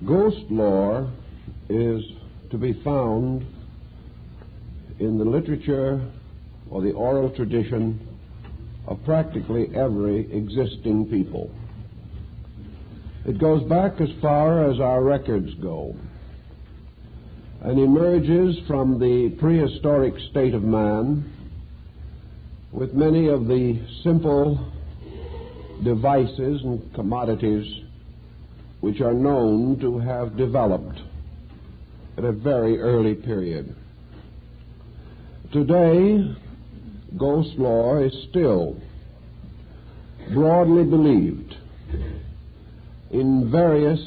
Ghost lore is to be found in the literature or the oral tradition of practically every existing people. It goes back as far as our records go and emerges from the prehistoric state of man with many of the simple devices and commodities which are known to have developed at a very early period. Today, ghost lore is still broadly believed in various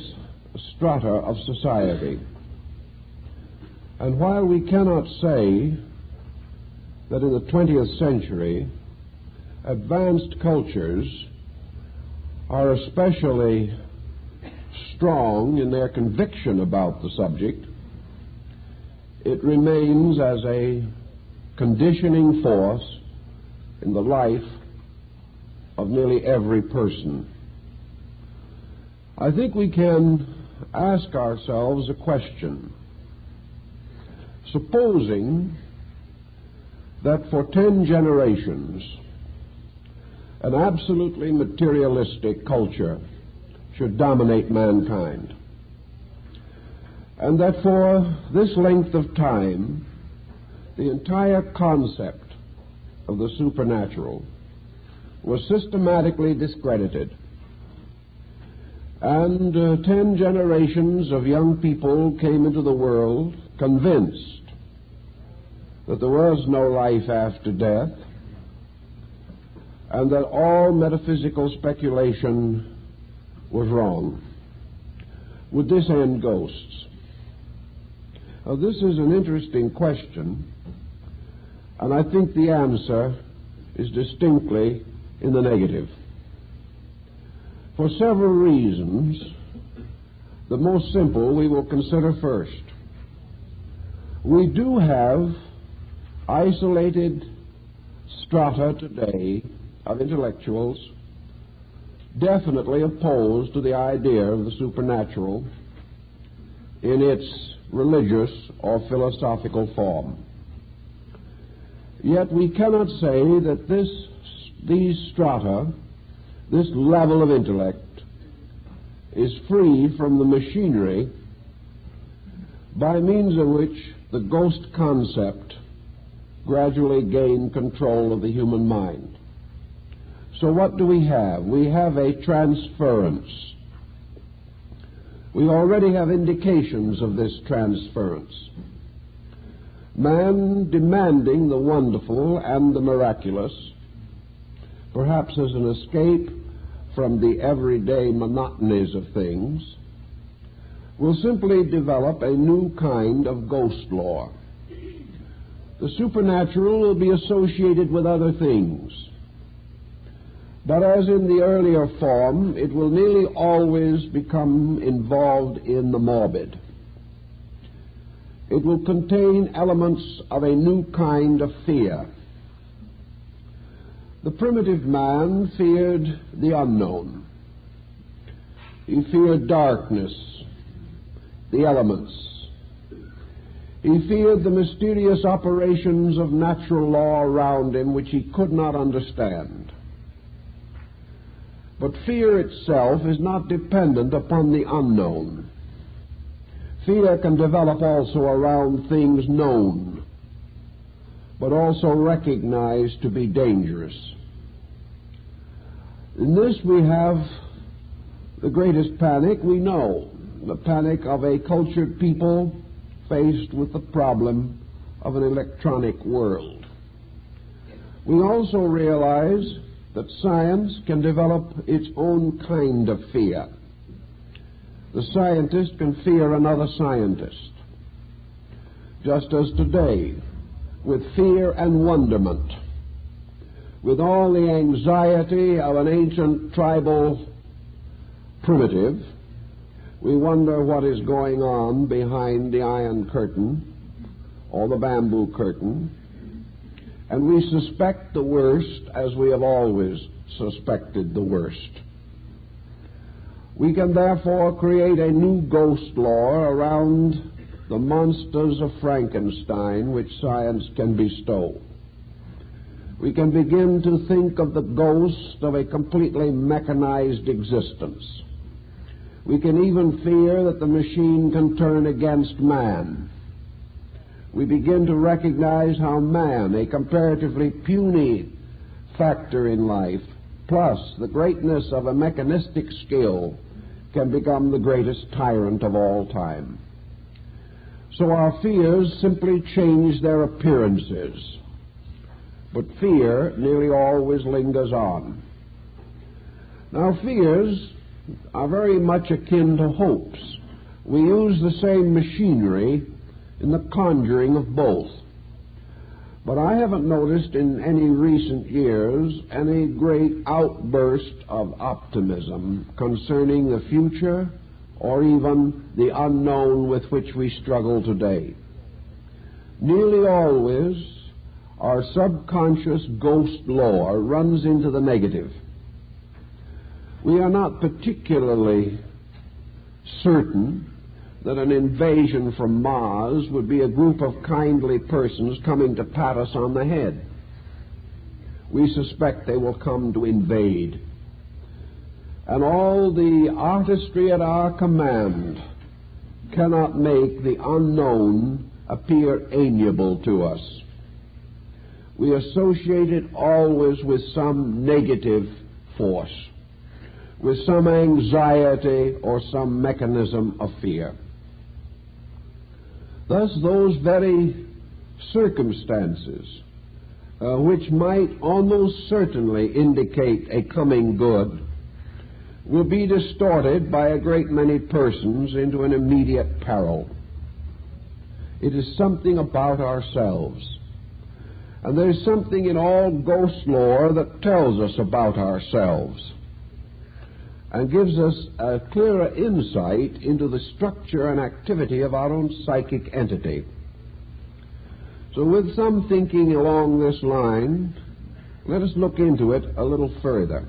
strata of society. And while we cannot say that in the 20th century advanced cultures are especially strong in their conviction about the subject, it remains as a conditioning force in the life of nearly every person. I think we can ask ourselves a question. Supposing that for 10 generations an absolutely materialistic culture should dominate mankind, and that for this length of time the entire concept of the supernatural was systematically discredited, and 10 generations of young people came into the world convinced that there was no life after death, and that all metaphysical speculation was wrong. Would this end ghosts? Now, this is an interesting question, and I think the answer is distinctly in the negative. For several reasons, the most simple we will consider first. We do have isolated strata today of intellectuals definitely opposed to the idea of the supernatural in its religious or philosophical form. Yet we cannot say that these strata, this level of intellect, is free from the machinery by means of which the ghost concept gradually gained control of the human mind. So what do we have? We have a transference. We already have indications of this transference. Man demanding the wonderful and the miraculous, perhaps as an escape from the everyday monotonies of things, will simply develop a new kind of ghost lore. The supernatural will be associated with other things, but as in the earlier form, it will nearly always become involved in the morbid. It will contain elements of a new kind of fear. The primitive man feared the unknown. He feared darkness, the elements. He feared the mysterious operations of natural law around him which he could not understand. But fear itself is not dependent upon the unknown. Fear can develop also around things known, but also recognized to be dangerous. In this we have the greatest panic we know, the panic of a cultured people faced with the problem of an electronic world. We also realize that science can develop its own kind of fear. The scientist can fear another scientist, just as today, with fear and wonderment, with all the anxiety of an ancient tribal primitive, we wonder what is going on behind the iron curtain or the bamboo curtain, and we suspect the worst as we have always suspected the worst. We can therefore create a new ghost lore around the monsters of Frankenstein which science can bestow. We can begin to think of the ghost of a completely mechanized existence. We can even fear that the machine can turn against man. We begin to recognize how man, a comparatively puny factor in life, plus the greatness of a mechanistic skill, can become the greatest tyrant of all time. So our fears simply change their appearances. But fear nearly always lingers on. Now, fears are very much akin to hopes. We use the same machinery in the conjuring of both. But I haven't noticed in any recent years any great outburst of optimism concerning the future or even the unknown with which we struggle today. Nearly always, our subconscious ghost lore runs into the negative. We are not particularly certain that an invasion from Mars would be a group of kindly persons coming to pat us on the head. We suspect they will come to invade. And all the artistry at our command cannot make the unknown appear amiable to us. We associate it always with some negative force, with some anxiety or some mechanism of fear. Thus, those very circumstances which might almost certainly indicate a coming good will be distorted by a great many persons into an immediate peril. It is something about ourselves. And there's something in all ghost lore that tells us about ourselves and gives us a clearer insight into the structure and activity of our own psychic entity. So with some thinking along this line, let us look into it a little further.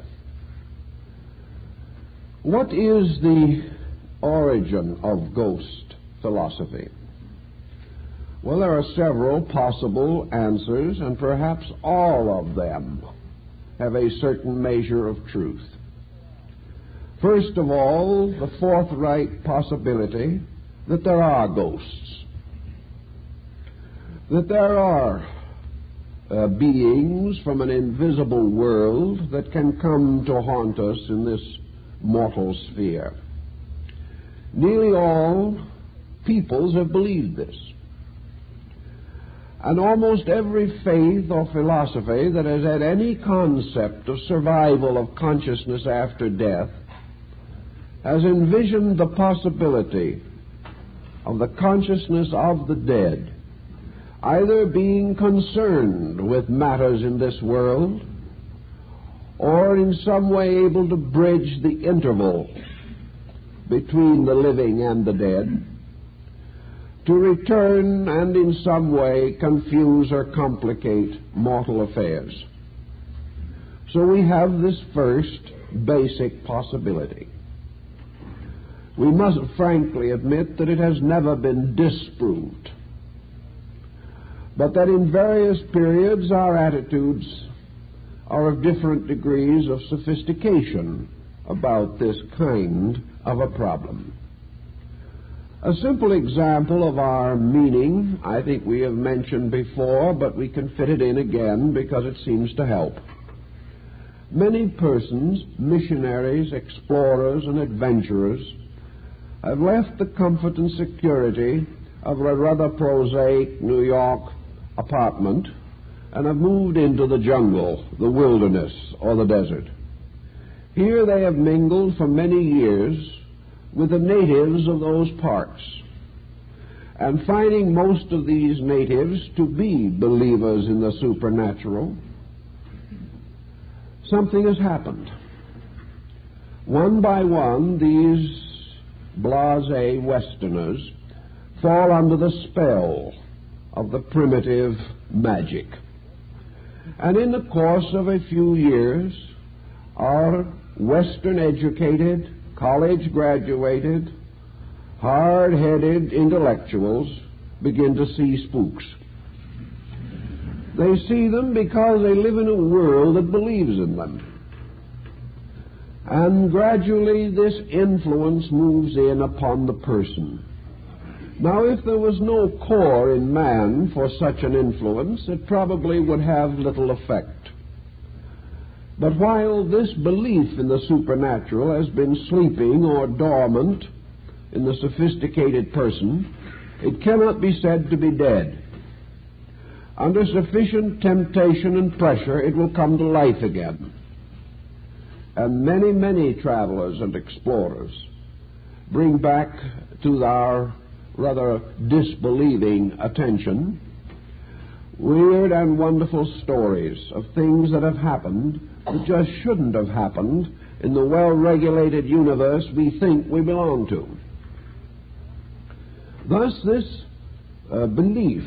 What is the origin of ghost philosophy? Well, there are several possible answers, and perhaps all of them have a certain measure of truth. First of all, the forthright possibility that there are ghosts, that there are beings from an invisible world that can come to haunt us in this mortal sphere. Nearly all peoples have believed this. And almost every faith or philosophy that has had any concept of survival of consciousness after death has envisioned the possibility of the consciousness of the dead either being concerned with matters in this world or in some way able to bridge the interval between the living and the dead, to return and in some way confuse or complicate mortal affairs. So we have this first basic possibility. We must frankly admit that it has never been disproved, but that in various periods our attitudes are of different degrees of sophistication about this kind of a problem. A simple example of our meaning, I think we have mentioned before, but we can fit it in again because it seems to help. Many persons, missionaries, explorers, and adventurers, have left the comfort and security of a rather prosaic New York apartment and have moved into the jungle, the wilderness, or the desert. Here they have mingled for many years with the natives of those parts, and finding most of these natives to be believers in the supernatural, something has happened. One by one, these blasé Westerners fall under the spell of the primitive magic. And in the course of a few years, our Western-educated, college-graduated, hard-headed intellectuals begin to see spooks. They see them because they live in a world that believes in them. And gradually this influence moves in upon the person. Now, if there was no core in man for such an influence, it probably would have little effect. But while this belief in the supernatural has been sleeping or dormant in the sophisticated person, it cannot be said to be dead. Under sufficient temptation and pressure, it will come to life again. And many, many travelers and explorers bring back to our rather disbelieving attention weird and wonderful stories of things that have happened that just shouldn't have happened in the well-regulated universe we think we belong to. Thus, this belief,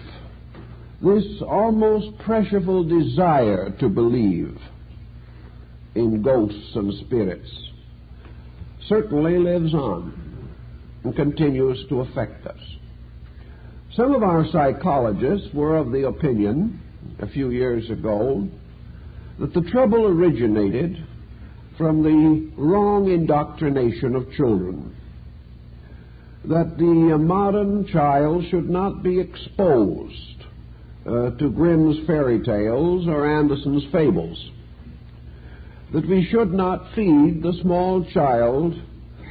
this almost pressureful desire to believe in ghosts and spirits, certainly lives on and continues to affect us. Some of our psychologists were of the opinion a few years ago that the trouble originated from the wrong indoctrination of children, that the modern child should not be exposed to Grimm's fairy tales or Andersen's fables, that we should not feed the small child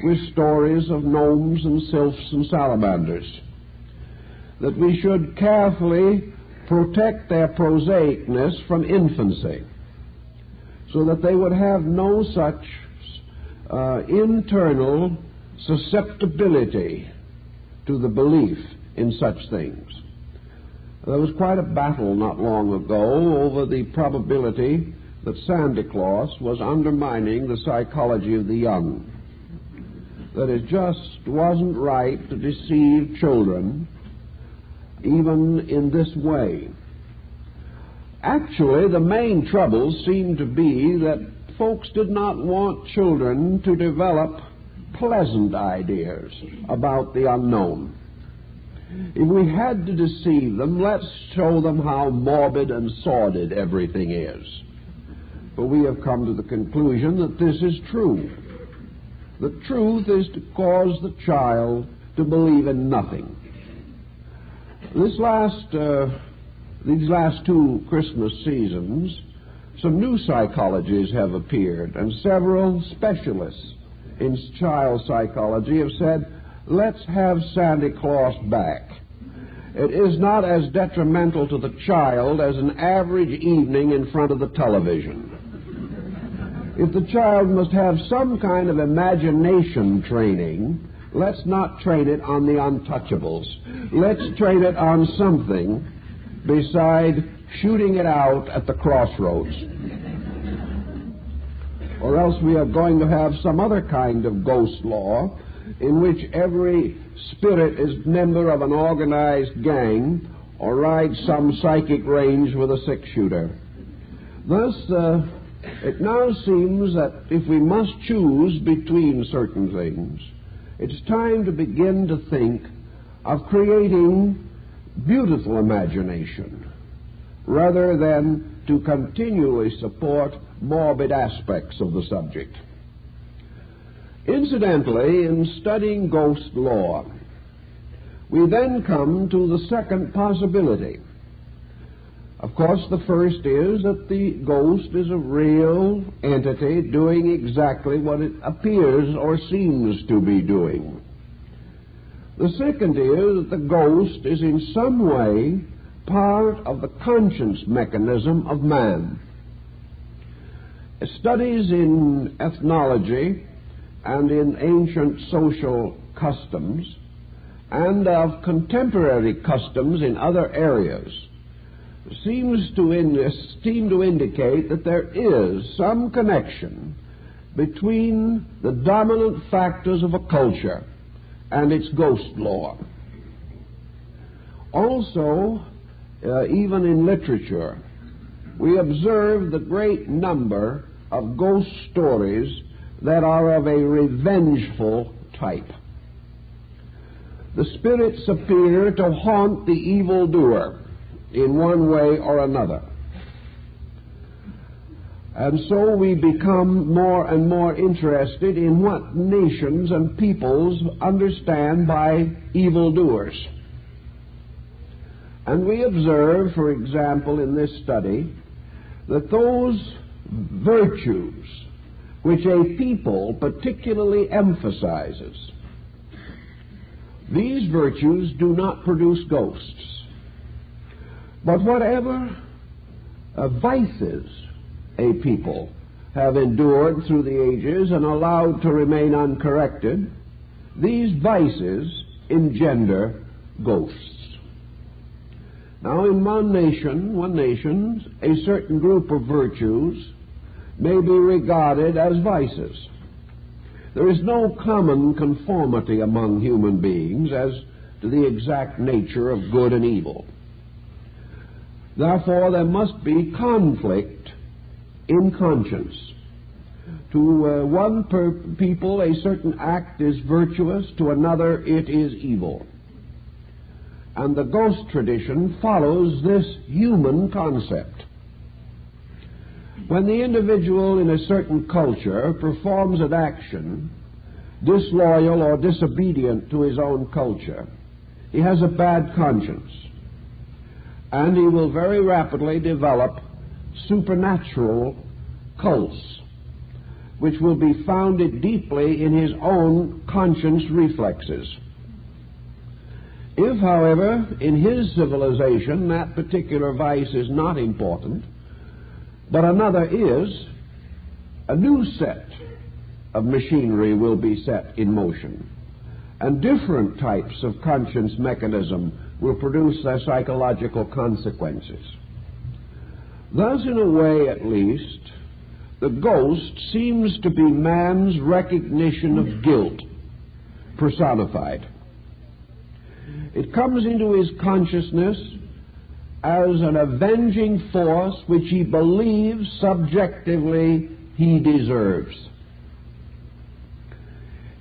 with stories of gnomes and sylphs and salamanders, that we should carefully protect their prosaicness from infancy, so that they would have no such internal susceptibility to the belief in such things. There was quite a battle not long ago over the probability that Santa Claus was undermining the psychology of the young, that it just wasn't right to deceive children even in this way. Actually, the main trouble seemed to be that folks did not want children to develop pleasant ideas about the unknown. If we had to deceive them, let's show them how morbid and sordid everything is. But we have come to the conclusion that this is true. The truth is to cause the child to believe in nothing. These last two Christmas seasons, some new psychologies have appeared, and several specialists in child psychology have said, let's have Santa Claus back. It is not as detrimental to the child as an average evening in front of the television. If the child must have some kind of imagination training, let's not train it on the untouchables. Let's train it on something beside shooting it out at the crossroads. Or else we are going to have some other kind of ghost law in which every spirit is member of an organized gang or rides some psychic range with a six-shooter. Thus, it now seems that if we must choose between certain things, it's time to begin to think of creating beautiful imagination rather than to continually support morbid aspects of the subject. Incidentally, in studying ghost lore, we then come to the second possibility. Of course, the first is that the ghost is a real entity doing exactly what it appears or seems to be doing. The second is that the ghost is in some way part of the conscience mechanism of man. Studies in ethnology and in ancient social customs and of contemporary customs in other areas seem to indicate that there is some connection between the dominant factors of a culture and its ghost lore. Also, even in literature, we observe the great number of ghost stories that are of a revengeful type. The spirits appear to haunt the evildoer in one way or another. And so we become more and more interested in what nations and peoples understand by evildoers. And we observe, for example, in this study, that those virtues which a people particularly emphasizes, these virtues do not produce ghosts. But whatever vices a people have endured through the ages and allowed to remain uncorrected, these vices engender ghosts. Now, in one nation, a certain group of virtues may be regarded as vices. There is no common conformity among human beings as to the exact nature of good and evil. Therefore, there must be conflict in conscience. To one people, a certain act is virtuous, to another it is evil. And the ghost tradition follows this human concept. When the individual in a certain culture performs an action disloyal or disobedient to his own culture, he has a bad conscience, and he will very rapidly develop supernatural cults, which will be founded deeply in his own conscience reflexes. If, however, in his civilization that particular vice is not important, but another is, a new set of machinery will be set in motion, and different types of conscience mechanism will produce their psychological consequences. Thus, in a way at least, the ghost seems to be man's recognition of guilt personified. It comes into his consciousness as an avenging force which he believes subjectively he deserves.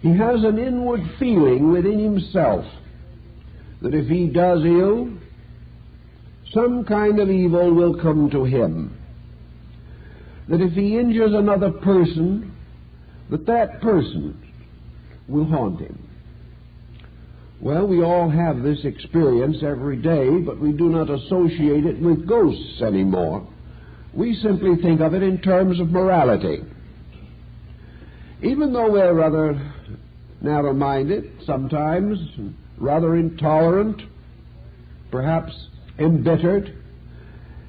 He has an inward feeling within himself that if he does ill, some kind of evil will come to him. That if he injures another person, that person will haunt him. Well, we all have this experience every day, but we do not associate it with ghosts anymore. We simply think of it in terms of morality. Even though we're rather narrow-minded sometimes, rather intolerant, perhaps embittered,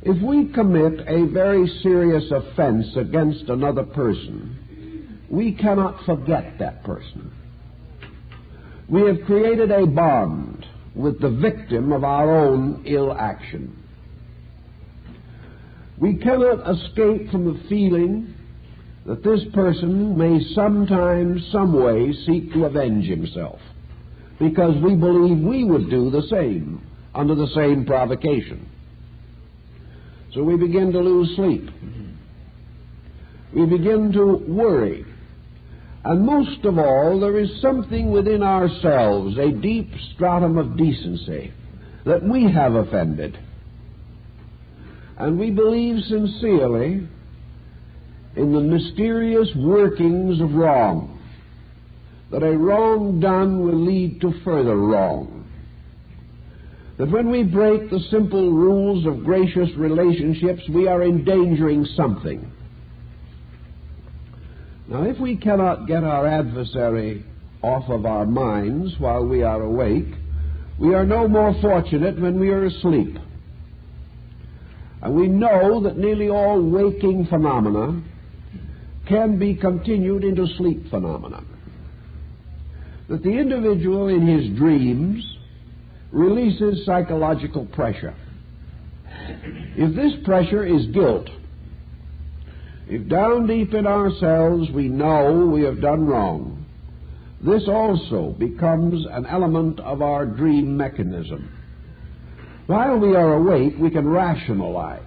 if we commit a very serious offense against another person, we cannot forget that person. We have created a bond with the victim of our own ill action. We cannot escape from the feeling that this person may sometime, some way, seek to avenge himself, because we believe we would do the same under the same provocation. So we begin to lose sleep. We begin to worry. And most of all, there is something within ourselves, a deep stratum of decency, that we have offended. And we believe sincerely in the mysterious workings of wrong, that a wrong done will lead to further wrong. That when we break the simple rules of gracious relationships, we are endangering something. Now, if we cannot get our adversary off of our minds while we are awake, we are no more fortunate when we are asleep. And we know that nearly all waking phenomena can be continued into sleep phenomena. That the individual in his dreams releases psychological pressure. If this pressure is guilt, if down deep in ourselves we know we have done wrong, this also becomes an element of our dream mechanism. While we are awake, we can rationalize.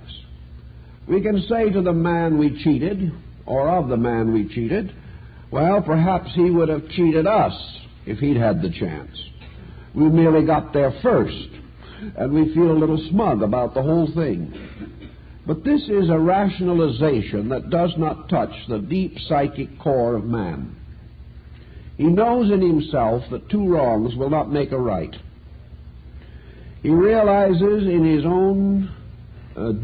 We can say to the man we cheated, or of the man we cheated, Well, perhaps he would have cheated us if he'd had the chance. We merely got there first, and we feel a little smug about the whole thing. But this is a rationalization that does not touch the deep psychic core of man. He knows in himself that two wrongs will not make a right. He realizes in his own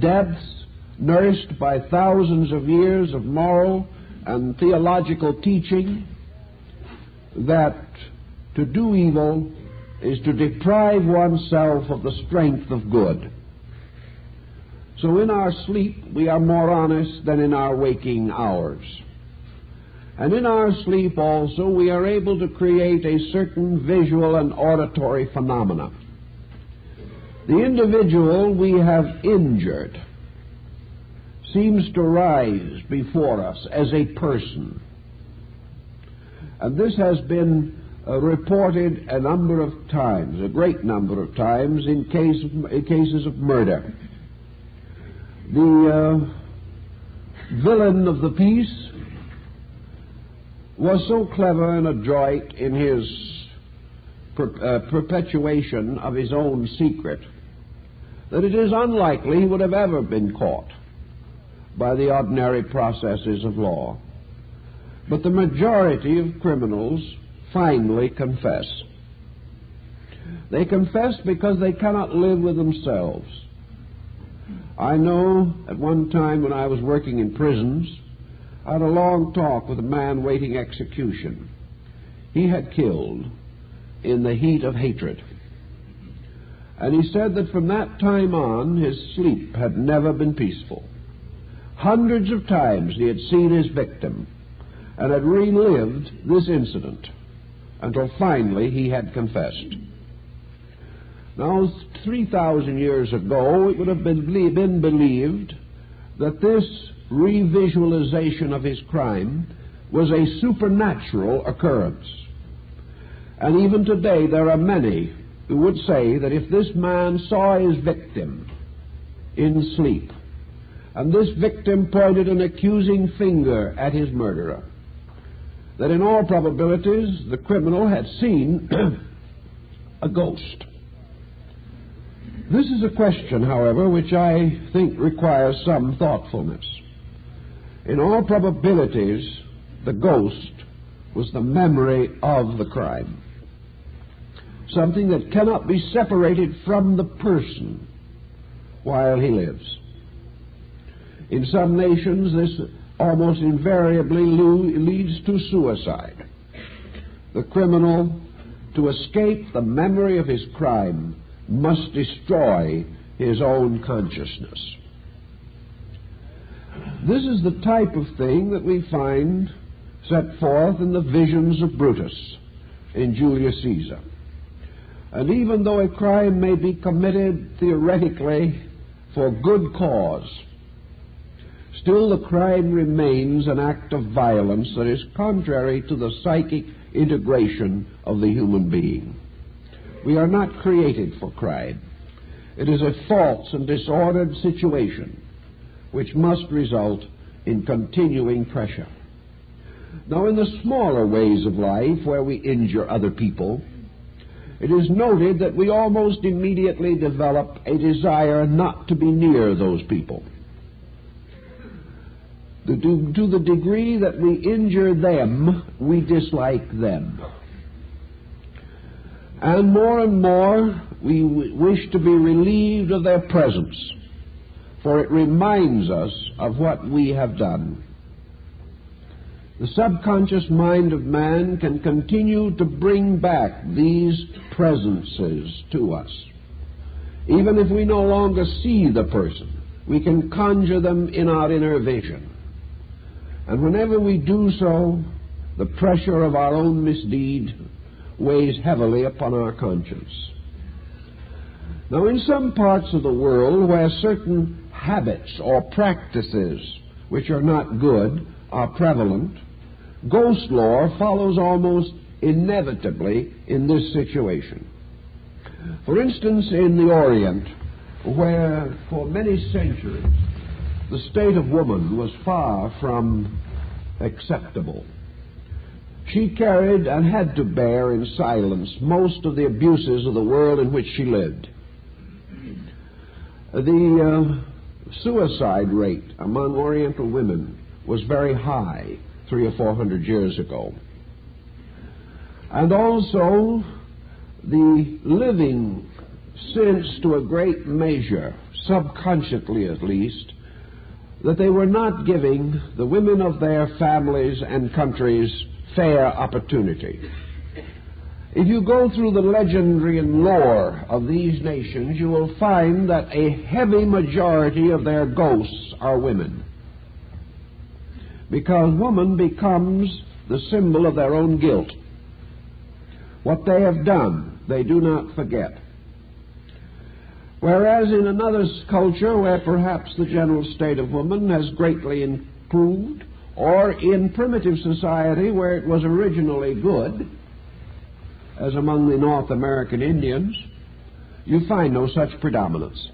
depths, nourished by thousands of years of moral and theological teaching, that to do evil is to deprive oneself of the strength of good. So in our sleep we are more honest than in our waking hours. And in our sleep also we are able to create a certain visual and auditory phenomena. The individual we have injured seems to rise before us as a person. And this has been reported a number of times, a great number of times, in cases of murder. The villain of the piece was so clever and adroit in his perpetuation of his own secret that it is unlikely he would have ever been caught by the ordinary processes of law. But the majority of criminals finally confess. They confess because they cannot live with themselves. I know at one time when I was working in prisons, I had a long talk with a man waiting execution. He had killed in the heat of hatred. And he said that from that time on, his sleep had never been peaceful. Hundreds of times he had seen his victim and had relived this incident until finally he had confessed. Now, 3,000 years ago, it would have been believed that this revisualization of his crime was a supernatural occurrence. And even today there are many who would say that if this man saw his victim in sleep, and this victim pointed an accusing finger at his murderer, that in all probabilities the criminal had seen a ghost. This is a question, however, which I think requires some thoughtfulness. In all probabilities, the ghost was the memory of the crime, something that cannot be separated from the person while he lives. In some nations, this almost invariably leads to suicide. The criminal, to escape the memory of his crime, must destroy his own consciousness. This is the type of thing that we find set forth in the visions of Brutus in Julius Caesar. And even though a crime may be committed theoretically for good cause, still the crime remains an act of violence that is contrary to the psychic integration of the human being. We are not created for crime. It is a false and disordered situation which must result in continuing pressure. Now, in the smaller ways of life where we injure other people, it is noted that we almost immediately develop a desire not to be near those people. To the degree that we injure them, we dislike them. And more, we wish to be relieved of their presence, for it reminds us of what we have done. The subconscious mind of man can continue to bring back these presences to us. Even if we no longer see the person, we can conjure them in our inner vision. And whenever we do so, the pressure of our own misdeed weighs heavily upon our conscience. Now, in some parts of the world where certain habits or practices which are not good are prevalent, ghost lore follows almost inevitably in this situation. For instance, in the Orient, where for many centuries the state of woman was far from acceptable, She carried and had to bear in silence most of the abuses of the world in which she lived. The suicide rate among Oriental women was very high 300 or 400 years ago. And also the living sensed to a great measure, subconsciously at least, that they were not giving the women of their families and countries fair opportunity. If you go through the legendary and lore of these nations, you will find that a heavy majority of their ghosts are women, because woman becomes the symbol of their own guilt. What they have done, they do not forget. Whereas in another culture where perhaps the general state of woman has greatly improved, or in primitive society where it was originally good, as among the North American Indians, you find no such predominance.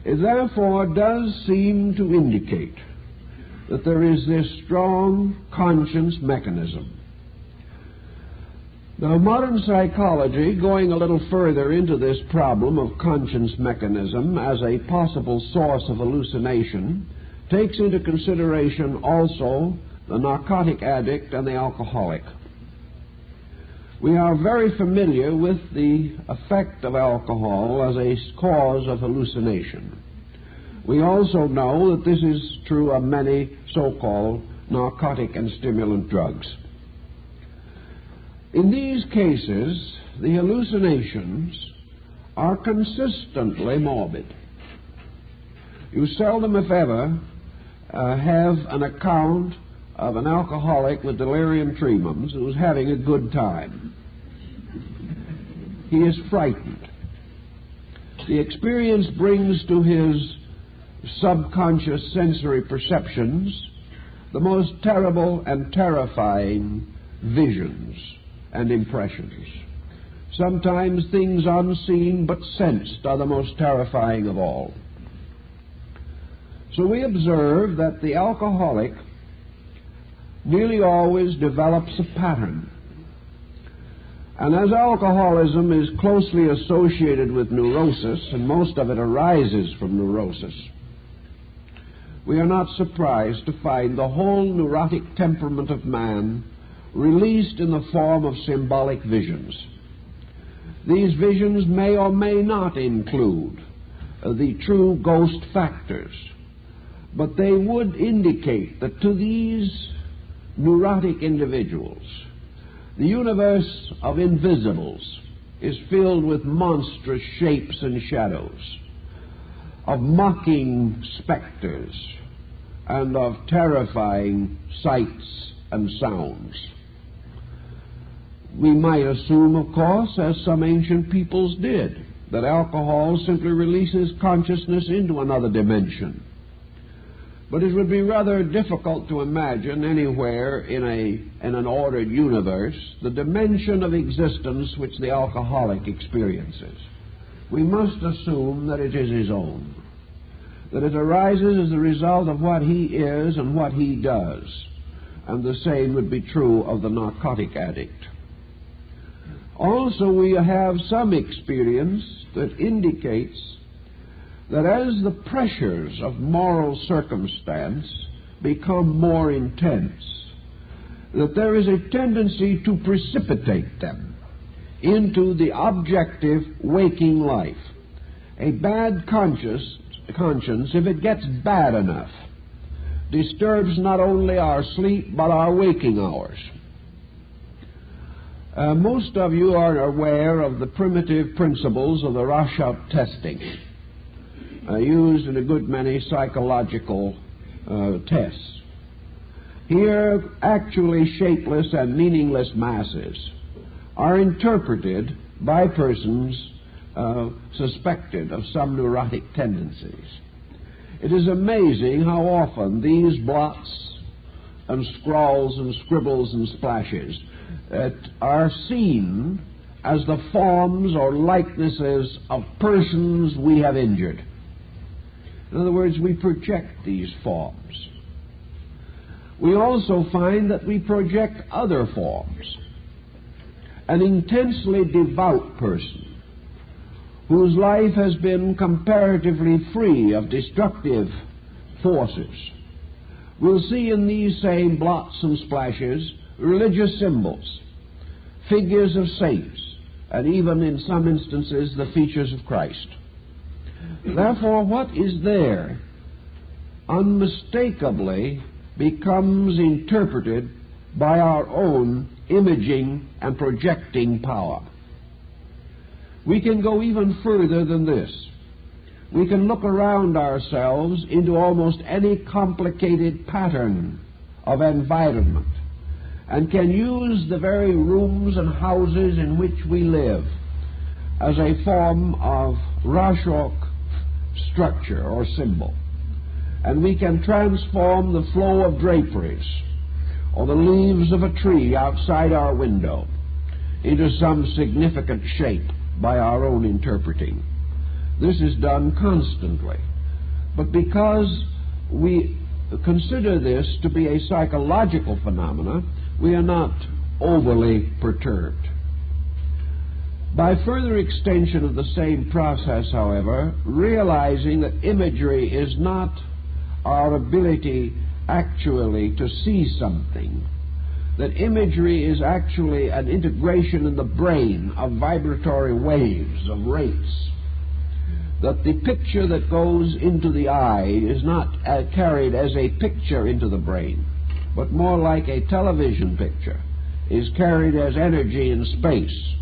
It therefore does seem to indicate that there is this strong conscience mechanism. Now, modern psychology, going a little further into this problem of conscience mechanism as a possible source of hallucination, takes into consideration also the narcotic addict and the alcoholic. We are very familiar with the effect of alcohol as a cause of hallucination. We also know that this is true of many so-called narcotic and stimulant drugs. In these cases, the hallucinations are consistently morbid. You seldom, if ever, have an account of an alcoholic with delirium tremens who's having a good time. He is frightened. The experience brings to his subconscious sensory perceptions the most terrible and terrifying visions and impressions. Sometimes things unseen but sensed are the most terrifying of all. So we observe that the alcoholic nearly always develops a pattern. And as alcoholism is closely associated with neurosis, and most of it arises from neurosis, we are not surprised to find the whole neurotic temperament of man released in the form of symbolic visions. These visions may or may not include the true ghost factors, but they would indicate that to these neurotic individuals, the universe of invisibles is filled with monstrous shapes and shadows, of mocking specters, and of terrifying sights and sounds. We might assume, of course, as some ancient peoples did, that alcohol simply releases consciousness into another dimension. But it would be rather difficult to imagine anywhere in an ordered universe the dimension of existence which the alcoholic experiences. We must assume that it is his own, that it arises as a result of what he is and what he does, and the same would be true of the narcotic addict. Also, we have some experience that indicates that as the pressures of moral circumstance become more intense, that there is a tendency to precipitate them into the objective waking life. A bad conscience, if it gets bad enough, disturbs not only our sleep but our waking hours. Most of you are aware of the primitive principles of the Rorschach testing, used in a good many psychological tests. Here, actually shapeless and meaningless masses are interpreted by persons suspected of some neurotic tendencies. It is amazing how often these blots and scrawls and scribbles and splashes are seen as the forms or likenesses of persons we have injured. In other words, we project these forms. we also find that we project other forms. An intensely devout person whose life has been comparatively free of destructive forces will see in these same blots and splashes religious symbols, figures of saints, and even in some instances the features of Christ. Therefore, what is there unmistakably becomes interpreted by our own imaging and projecting power. We can go even further than this. We can look around ourselves into almost any complicated pattern of environment and can use the very rooms and houses in which we live as a form of Rorschach structure or symbol. And we can transform the flow of draperies or the leaves of a tree outside our window into some significant shape by our own interpreting. This is done constantly. But because we consider this to be a psychological phenomenon, we are not overly perturbed. By further extension of the same process, however, realizing that imagery is not our ability actually to see something, that imagery is actually an integration in the brain of vibratory waves, of rates, that the picture that goes into the eye is not carried as a picture into the brain, but more like a television picture, is carried as energy in space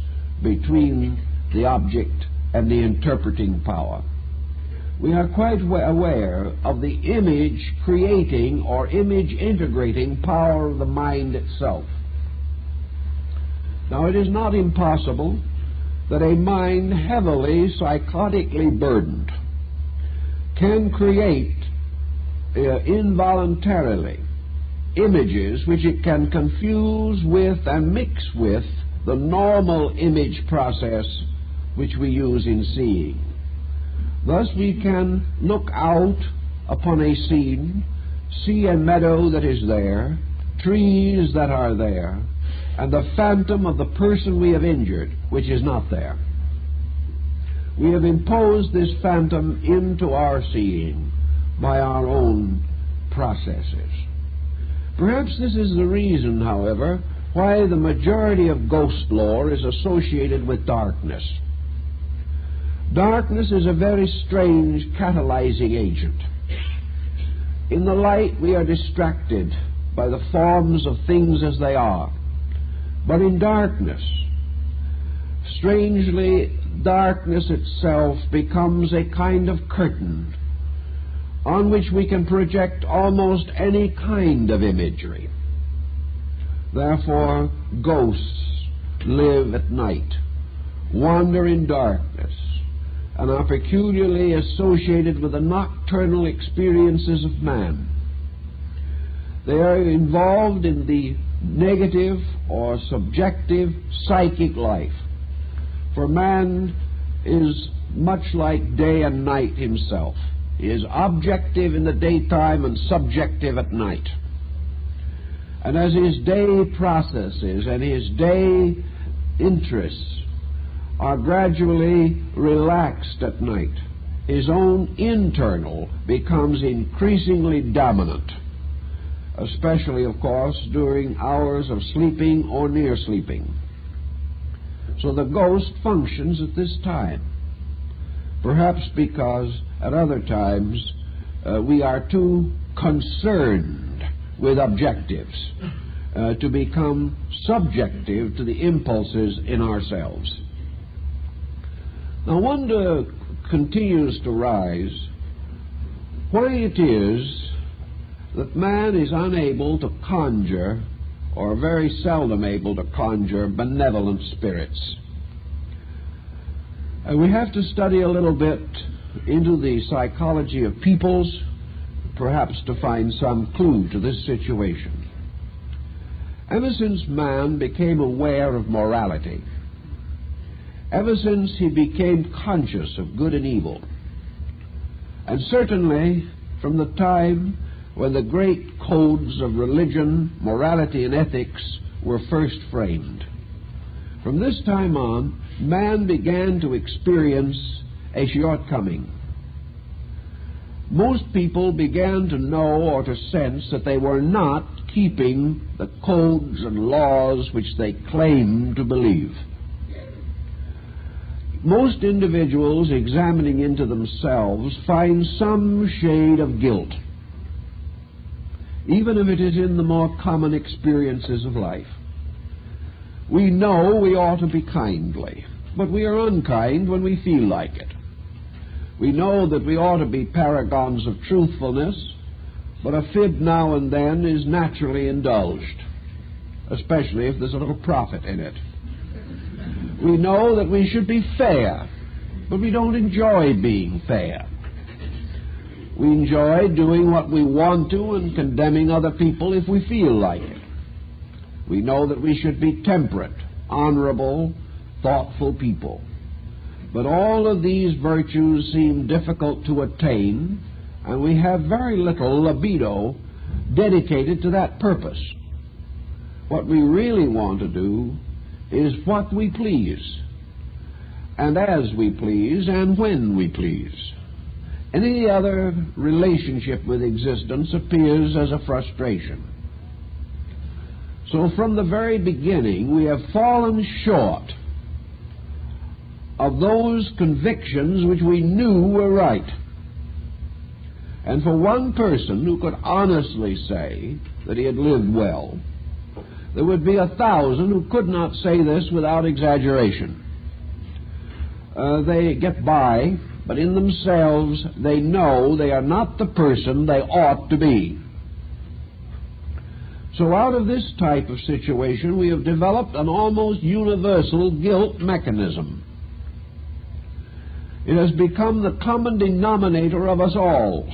between the object and the interpreting power. We are quite aware of the image creating or image integrating power of the mind itself. Now, it is not impossible that a mind heavily psychotically burdened can create involuntarily images which it can confuse with and mix with the normal image process which we use in seeing. Thus we can look out upon a scene, see a meadow that is there, trees that are there, and the phantom of the person we have injured, which is not there. We have imposed this phantom into our seeing by our own processes. Perhaps this is the reason, however, why the majority of ghost lore is associated with darkness. Darkness is a very strange catalyzing agent. In the light we are distracted by the forms of things as they are. But in darkness, strangely, darkness itself becomes a kind of curtain on which we can project almost any kind of imagery. Therefore, ghosts live at night, wander in darkness, and are peculiarly associated with the nocturnal experiences of man. They are involved in the negative or subjective psychic life, for man is much like day and night himself. He is objective in the daytime and subjective at night. And as his day processes and his day interests are gradually relaxed at night, his own internal becomes increasingly dominant, especially, of course, during hours of sleeping or near sleeping. So the ghost functions at this time, perhaps because at other times we are too concerned with objectives to become subjective to the impulses in ourselves. Now, wonder continues to rise why it is that man is unable to conjure, or very seldom able to conjure, benevolent spirits. And we have to study a little bit into the psychology of peoples, perhaps to find some clue to this situation. Ever since man became aware of morality, ever since he became conscious of good and evil, and certainly from the time when the great codes of religion, morality, and ethics were first framed. From this time on, man began to experience a shortcoming. Most people began to know or to sense that they were not keeping the codes and laws which they claimed to believe. Most individuals examining into themselves find some shade of guilt, even if it is in the more common experiences of life. We know we ought to be kindly, but we are unkind when we feel like it. We know that we ought to be paragons of truthfulness, but a fib now and then is naturally indulged, especially if there's a little profit in it. We know that we should be fair, but we don't enjoy being fair. We enjoy doing what we want to and condemning other people if we feel like it. We know that we should be temperate, honorable, thoughtful people. But all of these virtues seem difficult to attain, and we have very little libido dedicated to that purpose. What we really want to do is what we please, and as we please, and when we please. Any other relationship with existence appears as a frustration. So from the very beginning, we have fallen short of those convictions which we knew were right. And for one person who could honestly say that he had lived well, there would be 1,000 who could not say this without exaggeration. They get by, but in themselves they know they are not the person they ought to be. So out of this type of situation, we have developed an almost universal guilt mechanism. It has become the common denominator of us all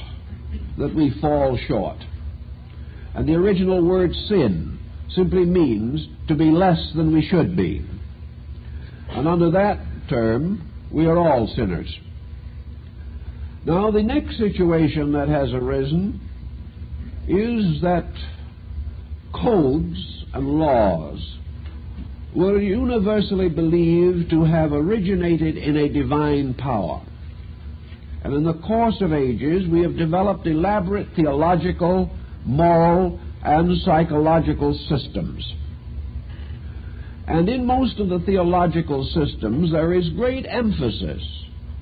that we fall short. And the original word sin simply means to be less than we should be. And under that term, we are all sinners. Now, the next situation that has arisen is that codes and laws were universally believed to have originated in a divine power. And in the course of ages, we have developed elaborate theological, moral, and psychological systems. And in most of the theological systems, there is great emphasis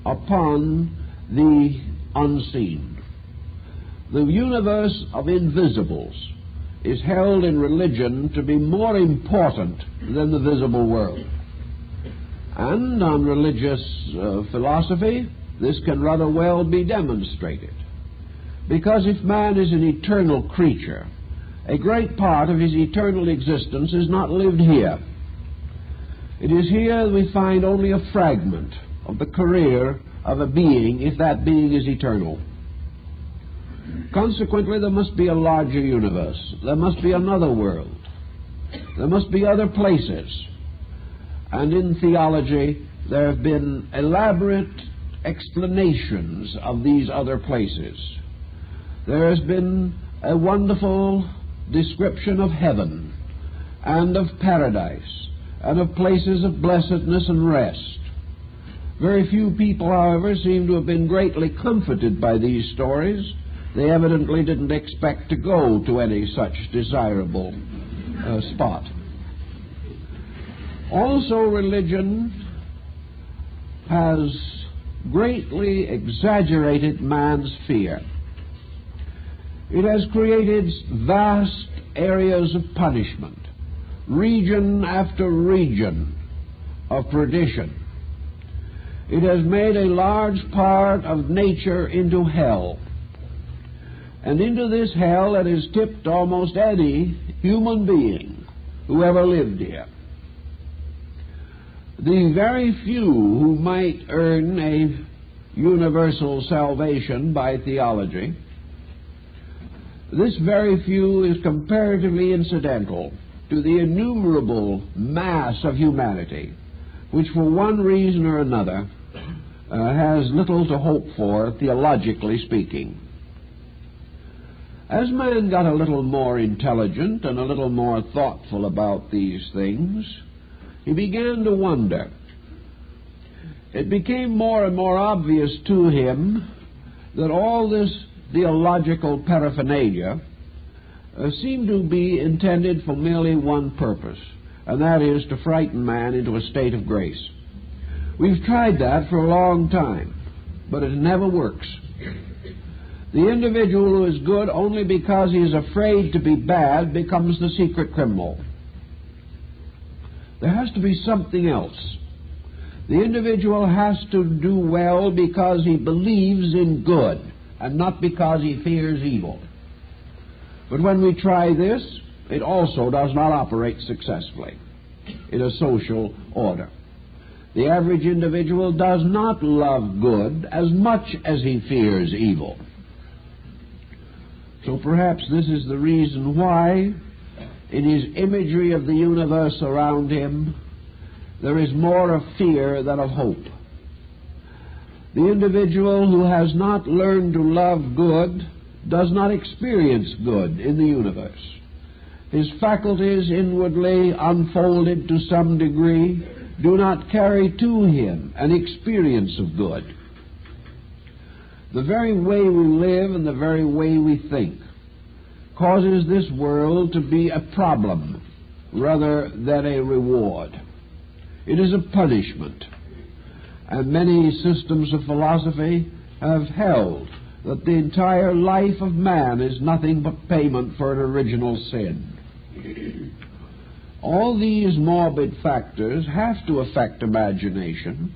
upon the unseen. The universe of invisibles is held in religion to be more important than the visible world. And on religious philosophy, this can rather well be demonstrated. Because if man is an eternal creature, a great part of his eternal existence is not lived here. It is here we find only a fragment of the career of a being, if that being is eternal. Consequently, there must be a larger universe. There must be another world. There must be other places. And in theology, there have been elaborate explanations of these other places. There has been a wonderful description of heaven and of paradise and of places of blessedness and rest. Very few people, however, seem to have been greatly comforted by these stories. They evidently didn't expect to go to any such desirable spot. Also, religion has greatly exaggerated man's fear. It has created vast areas of punishment, region after region of perdition. It has made a large part of nature into hell. And into this hell it has tipped almost any human being who ever lived here. The very few who might earn a universal salvation by theology, this very few is comparatively incidental to the innumerable mass of humanity, which for one reason or another has little to hope for, theologically speaking. As man got a little more intelligent and a little more thoughtful about these things, he began to wonder. It became more and more obvious to him that all this theological paraphernalia seemed to be intended for merely one purpose, and that is to frighten man into a state of grace. We've tried that for a long time, but it never works. The individual who is good only because he is afraid to be bad becomes the secret criminal. There has to be something else. The individual has to do well because he believes in good and not because he fears evil. But when we try this, it also does not operate successfully in a social order. The average individual does not love good as much as he fears evil. So perhaps this is the reason why, in his imagery of the universe around him, there is more of fear than of hope. The individual who has not learned to love good does not experience good in the universe. His faculties, inwardly unfolded to some degree, do not carry to him an experience of good. The very way we live and the very way we think causes this world to be a problem rather than a reward. It is a punishment. And many systems of philosophy have held that the entire life of man is nothing but payment for an original sin. All these morbid factors have to affect imagination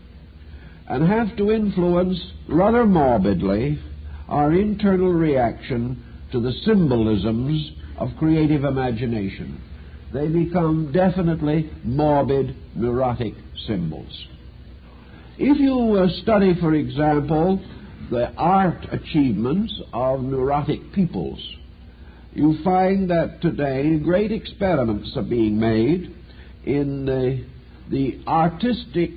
and have to influence, rather morbidly, our internal reaction to the symbolisms of creative imagination. They become definitely morbid, neurotic symbols. If you study, for example, the art achievements of neurotic peoples, you find that today great experiments are being made in the artistic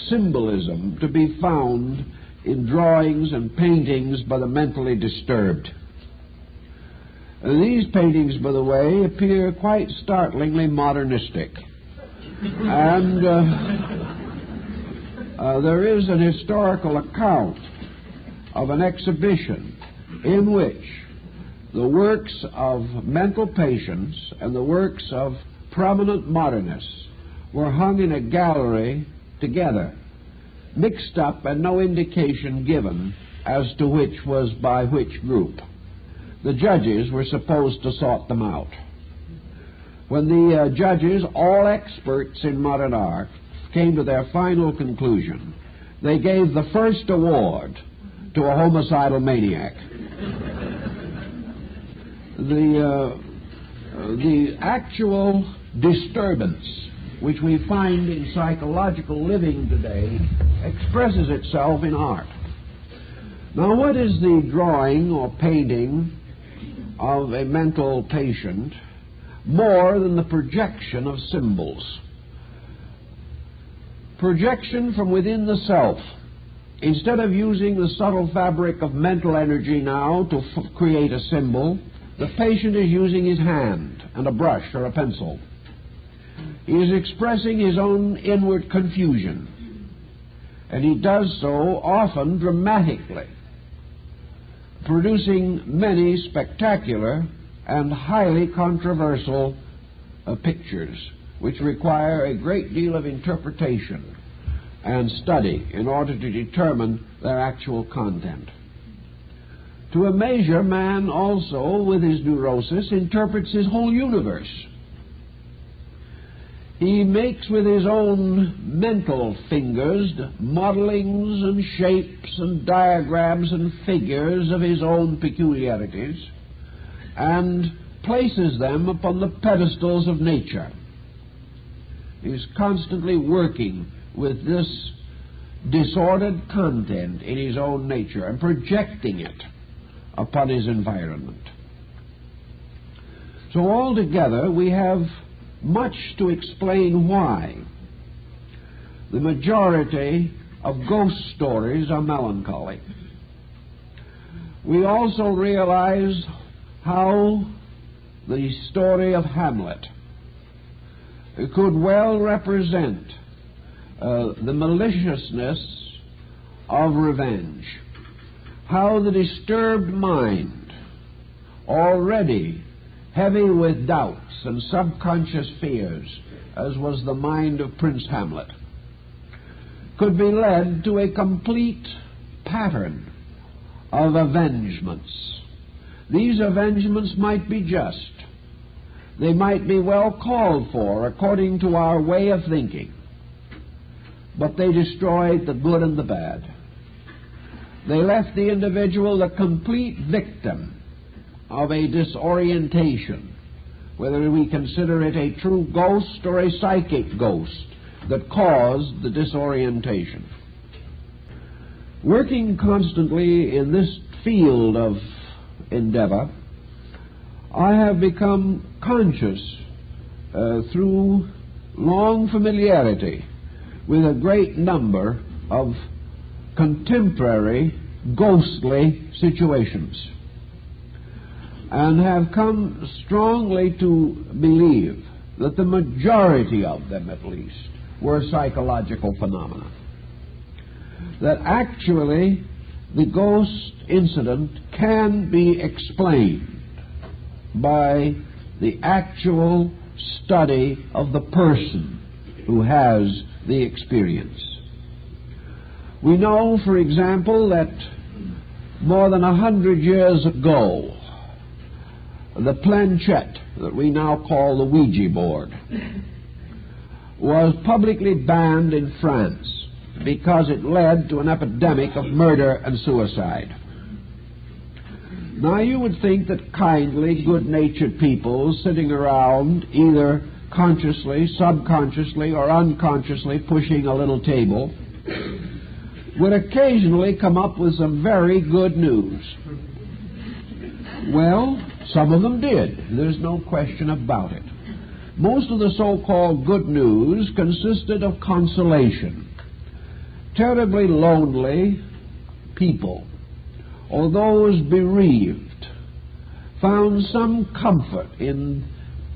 symbolism to be found in drawings and paintings by the mentally disturbed. And these paintings, by the way, appear quite startlingly modernistic. And there is an historical account of an exhibition in which the works of mental patients and the works of prominent modernists were hung in a gallery together, mixed up, and no indication given as to which was by which group. The judges were supposed to sort them out. When the judges, all experts in modern art, came to their final conclusion, they gave the first award to a homicidal maniac. The actual disturbance which we find in psychological living today expresses itself in art. Now, what is the drawing or painting of a mental patient more than the projection of symbols? Projection from within the self. Instead of using the subtle fabric of mental energy now to create a symbol, the patient is using his hand and a brush or a pencil. He is expressing his own inward confusion, and he does so often dramatically, producing many spectacular and highly controversial pictures, which require a great deal of interpretation and study in order to determine their actual content. To a measure, man also, with his neurosis, interprets his whole universe. He makes with his own mental fingers modelings and shapes and diagrams and figures of his own peculiarities and places them upon the pedestals of nature. He is constantly working with this disordered content in his own nature and projecting it upon his environment. So altogether, we have much to explain why the majority of ghost stories are melancholy. We also realize how the story of Hamlet could well represent the maliciousness of revenge, how the disturbed mind, already heavy with doubts and subconscious fears, as was the mind of Prince Hamlet, could be led to a complete pattern of avengements. These avengements might be just. They might be well called for according to our way of thinking, but they destroyed the good and the bad. They left the individual the complete victim of a disorientation, whether we consider it a true ghost or a psychic ghost that caused the disorientation. Working constantly in this field of endeavor, I have become conscious through long familiarity with a great number of contemporary ghostly situations, and have come strongly to believe that the majority of them, at least, were psychological phenomena. That actually the ghost incident can be explained by the actual study of the person who has the experience. We know, for example, that more than 100 years ago, the planchette that we now call the Ouija board was publicly banned in France because it led to an epidemic of murder and suicide. Now, you would think that kindly, good-natured people sitting around, either consciously, subconsciously, or unconsciously pushing a little table, would occasionally come up with some very good news. Well, some of them did. There's no question about it. Most of the so-called good news consisted of consolation. Terribly lonely people, or those bereaved, found some comfort in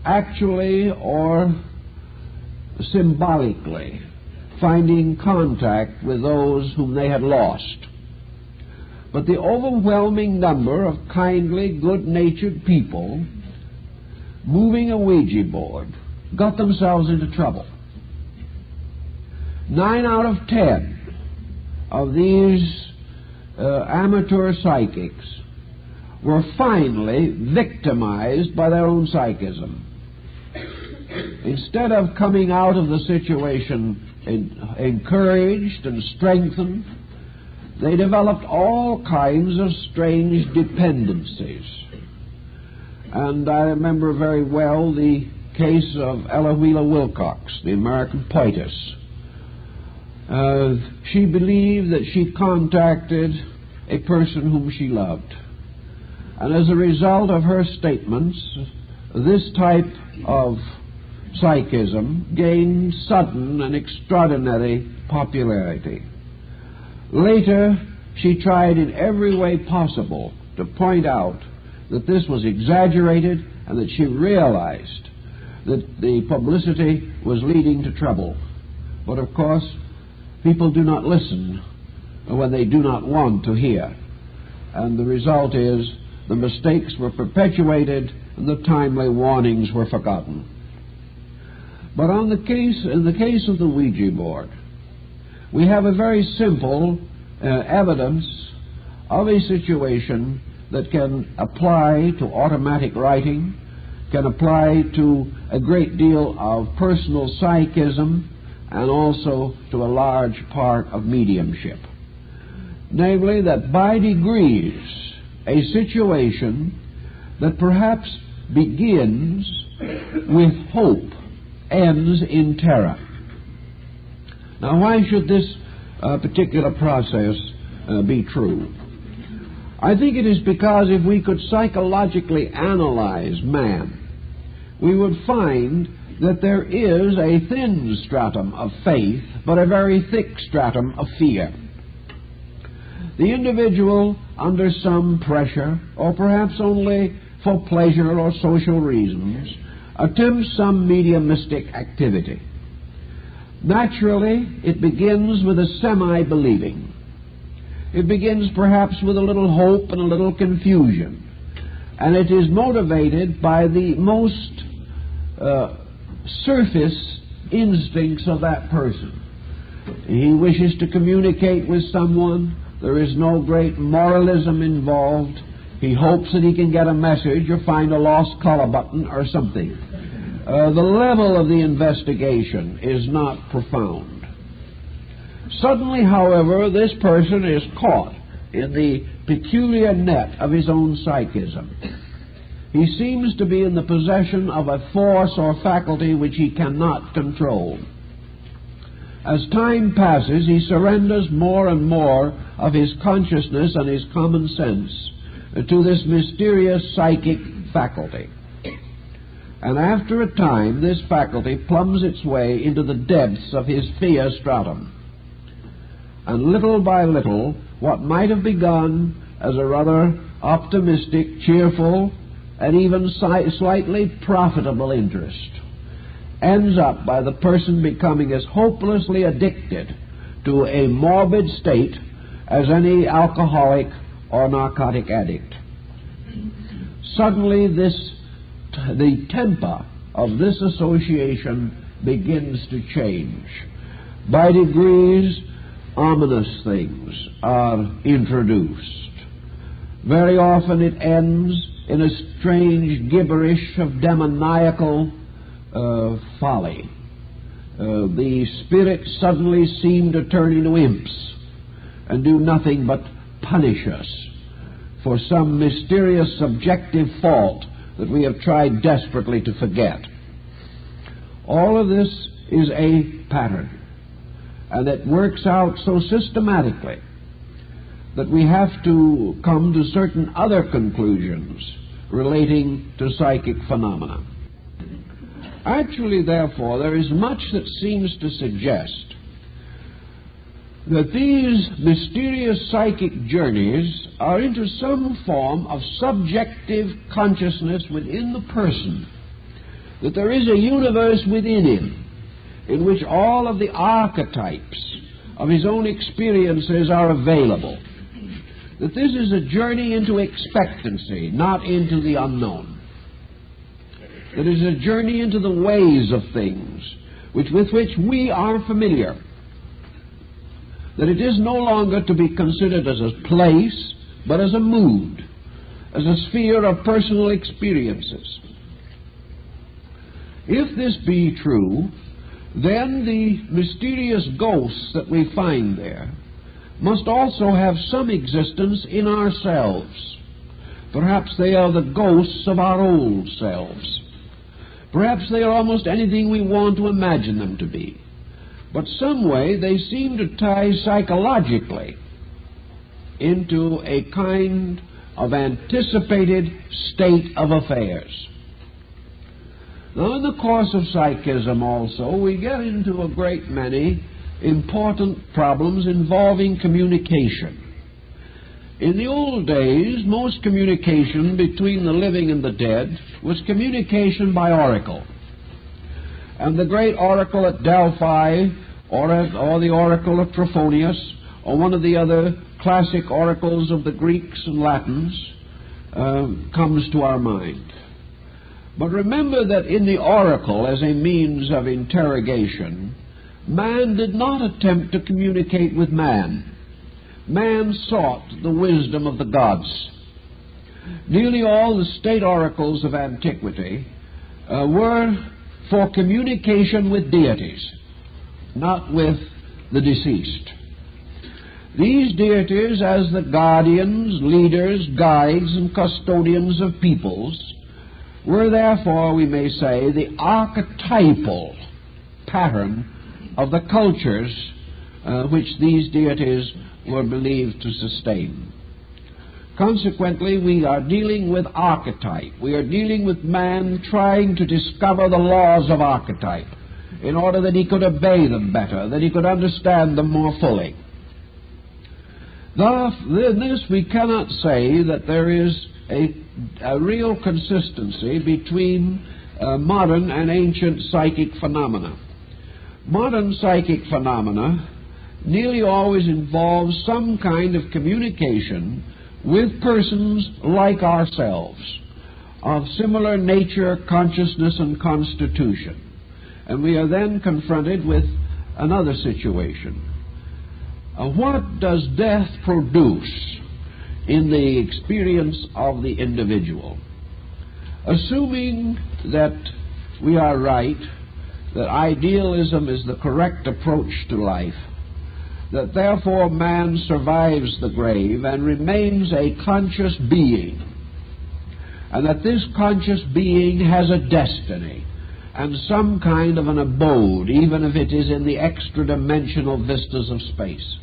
actually or symbolically finding contact with those whom they had lost. But the overwhelming number of kindly, good-natured people moving a Ouija board got themselves into trouble. 9 out of 10 of these amateur psychics were finally victimized by their own psychism. Instead of coming out of the situation encouraged and strengthened, they developed all kinds of strange dependencies. And I remember very well the case of Ella Wheeler Wilcox, the American poetess. She believed that she contacted a person whom she loved. And as a result of her statements, this type of psychism gained sudden and extraordinary popularity. Later, she tried in every way possible to point out that this was exaggerated and that she realized that the publicity was leading to trouble. But of course, people do not listen when they do not want to hear. And the result is the mistakes were perpetuated and the timely warnings were forgotten. But in the case of the Ouija board, we have a very simple evidence of a situation that can apply to automatic writing, can apply to a great deal of personal psychism, and also to a large part of mediumship. Namely, that by degrees, a situation that perhaps begins with hope ends in terror. Now, why should this particular process be true? I think it is because if we could psychologically analyze man, we would find that there is a thin stratum of faith, but a very thick stratum of fear. The individual, under some pressure, or perhaps only for pleasure or social reasons, attempts some mediumistic activity. Naturally, it begins with a semi-believing. It begins perhaps with a little hope and a little confusion, and it is motivated by the most surface instincts of that person. He wishes to communicate with someone. There is no great moralism involved. He hopes that he can get a message or find a lost collar button or something. The level of the investigation is not profound. Suddenly, however, this person is caught in the peculiar net of his own psychism. He seems to be in the possession of a force or faculty which he cannot control. As time passes, he surrenders more and more of his consciousness and his common sense to this mysterious psychic faculty. And after a time, this faculty plumbs its way into the depths of his fear stratum. And little by little, what might have begun as a rather optimistic, cheerful, and even slightly profitable interest ends up by the person becoming as hopelessly addicted to a morbid state as any alcoholic or narcotic addict. Suddenly, the temper of this association begins to change. By degrees, ominous things are introduced. Very often it ends in a strange gibberish of demoniacal folly. The spirits suddenly seem to turn into imps and do nothing but punish us for some mysterious subjective fault that we have tried desperately to forget. All of this is a pattern, and it works out so systematically that we have to come to certain other conclusions relating to psychic phenomena. Actually, therefore, there is much that seems to suggest that these mysterious psychic journeys are into some form of subjective consciousness within the person, that there is a universe within him in which all of the archetypes of his own experiences are available, that this is a journey into expectancy, not into the unknown, that it is a journey into the ways of things with which we are familiar, that it is no longer to be considered as a place, but as a mood, as a sphere of personal experiences. If this be true, then the mysterious ghosts that we find there must also have some existence in ourselves. Perhaps they are the ghosts of our old selves. Perhaps they are almost anything we want to imagine them to be. But some way they seem to tie psychologically into a kind of anticipated state of affairs. Now, in the course of psychism also, we get into a great many important problems involving communication. In the old days, most communication between the living and the dead was communication by oracle. And the great oracle at Delphi, or the oracle of Trophonius, or one of the other classic oracles of the Greeks and Latins, comes to our mind. But remember that in the oracle, as a means of interrogation, man did not attempt to communicate with man. Man sought the wisdom of the gods. Nearly all the state oracles of antiquity were for communication with deities, not with the deceased. These deities, as the guardians, leaders, guides, and custodians of peoples, were therefore, we may say, the archetypal pattern of the cultures which these deities were believed to sustain. Consequently, we are dealing with archetype. We are dealing with man trying to discover the laws of archetype in order that he could obey them better, that he could understand them more fully. Thus, in this we cannot say that there is a real consistency between modern and ancient psychic phenomena. Modern psychic phenomena nearly always involve some kind of communication with persons like ourselves, of similar nature, consciousness, and constitution. And we are then confronted with another situation. What does death produce in the experience of the individual? Assuming that we are right, that idealism is the correct approach to life, that therefore man survives the grave and remains a conscious being, and that this conscious being has a destiny and some kind of an abode, even if it is in the extra-dimensional vistas of space.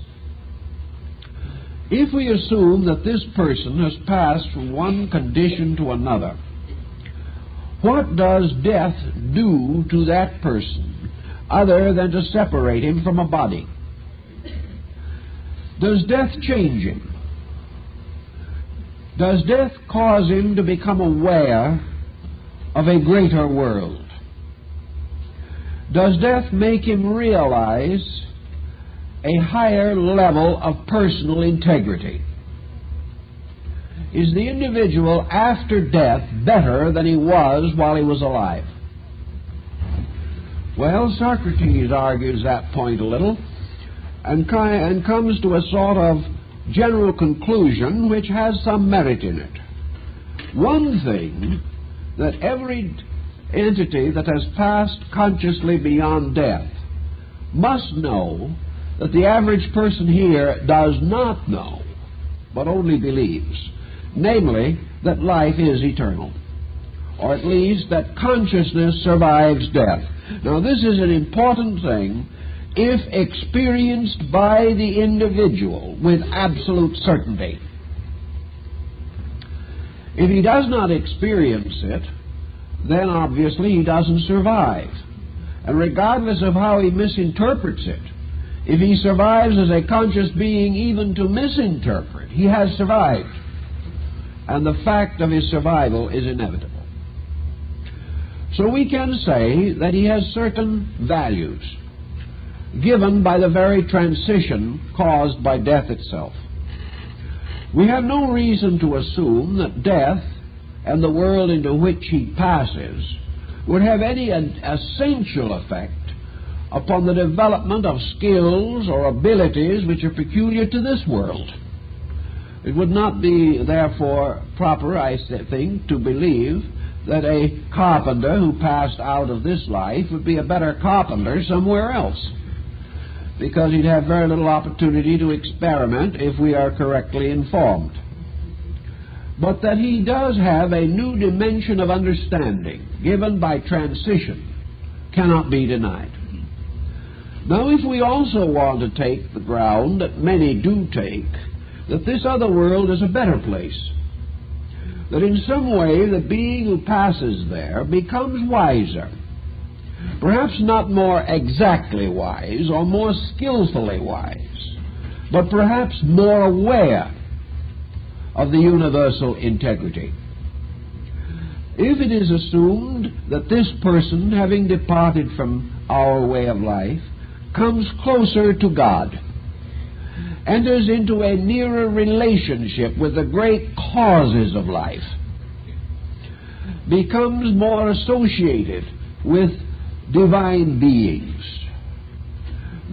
If we assume that this person has passed from one condition to another, what does death do to that person other than to separate him from a body? Does death change him? Does death cause him to become aware of a greater world? Does death make him realize a higher level of personal integrity? Is the individual after death better than he was while he was alive? Well, Socrates argues that point a little and comes to a sort of general conclusion which has some merit in it. One thing that every entity that has passed consciously beyond death must know that the average person here does not know, but only believes, namely that life is eternal, or at least that consciousness survives death. Now, this is an important thing if experienced by the individual with absolute certainty. If he does not experience it, then obviously he doesn't survive. And regardless of how he misinterprets it, if he survives as a conscious being even to misinterpret, he has survived. And the fact of his survival is inevitable. So we can say that he has certain values given by the very transition caused by death itself. We have no reason to assume that death and the world into which he passes would have any essential effect upon the development of skills or abilities which are peculiar to this world. It would not be, therefore, proper, I think, to believe that a carpenter who passed out of this life would be a better carpenter somewhere else, because he'd have very little opportunity to experiment if we are correctly informed. But that he does have a new dimension of understanding given by transition cannot be denied. Now, if we also want to take the ground that many do take, that this other world is a better place, that in some way the being who passes there becomes wiser, perhaps not more exactly wise or more skillfully wise, but perhaps more aware of the universal integrity. If it is assumed that this person, having departed from our way of life, comes closer to God, enters into a nearer relationship with the great causes of life, becomes more associated with divine beings,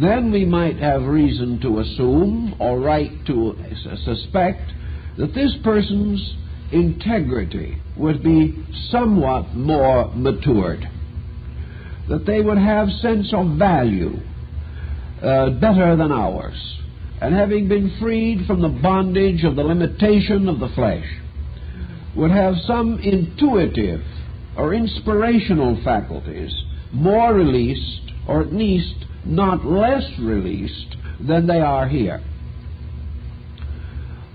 then we might have reason to assume or right to suspect that this person's integrity would be somewhat more matured, that they would have sense of value better than ours, and having been freed from the bondage of the limitation of the flesh, would have some intuitive or inspirational faculties more released, or at least not less released than they are here.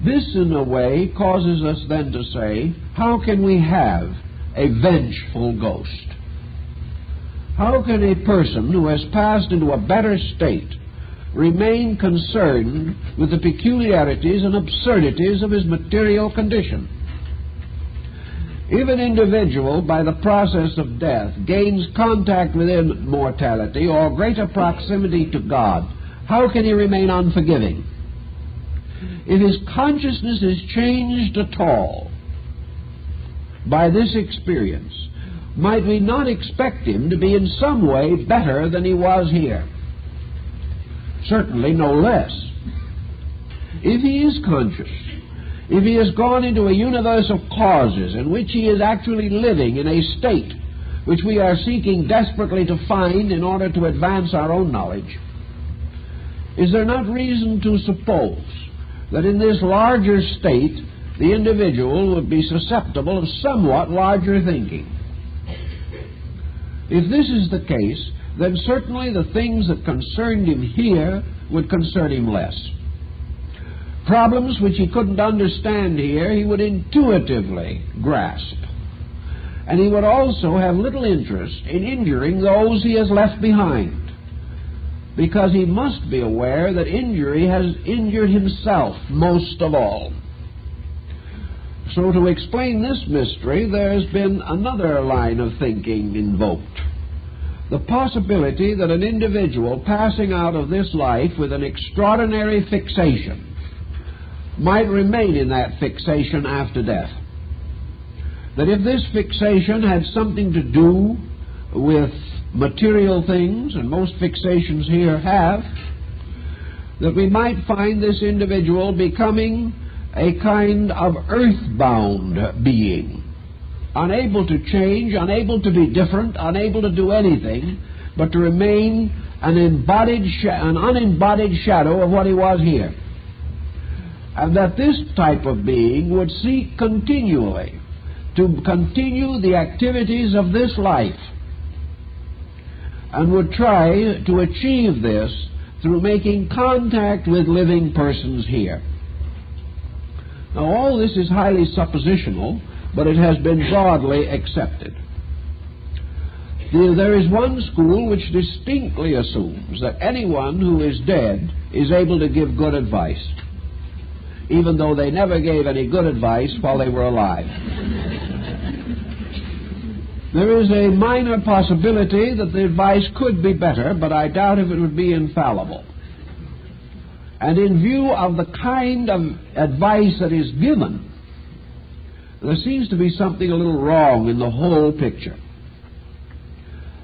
This, in a way, causes us then to say, how can we have a vengeful ghost? How can a person who has passed into a better state remain concerned with the peculiarities and absurdities of his material condition. If an individual, by the process of death, gains contact with immortality or greater proximity to God, how can he remain unforgiving? If his consciousness is changed at all by this experience, might we not expect him to be in some way better than he was here? Certainly no less. If he is conscious, if he has gone into a universe of causes in which he is actually living in a state which we are seeking desperately to find in order to advance our own knowledge, is there not reason to suppose that in this larger state the individual would be susceptible of somewhat larger thinking? If this is the case, then certainly the things that concerned him here would concern him less. Problems which he couldn't understand here he would intuitively grasp. And he would also have little interest in injuring those he has left behind, because he must be aware that injury has injured himself most of all. So to explain this mystery, there has been another line of thinking invoked. The possibility that an individual passing out of this life with an extraordinary fixation might remain in that fixation after death. That if this fixation had something to do with material things, and most fixations here have, that we might find this individual becoming a kind of earthbound being, unable to change, unable to be different, unable to do anything but to remain an unembodied shadow of what he was here. And that this type of being would seek continually to continue the activities of this life, and would try to achieve this through making contact with living persons here. Now, all this is highly suppositional, but it has been broadly accepted. There is one school which distinctly assumes that anyone who is dead is able to give good advice, even though they never gave any good advice while they were alive. There is a minor possibility that the advice could be better, but I doubt if it would be infallible. And in view of the kind of advice that is given, there seems to be something a little wrong in the whole picture.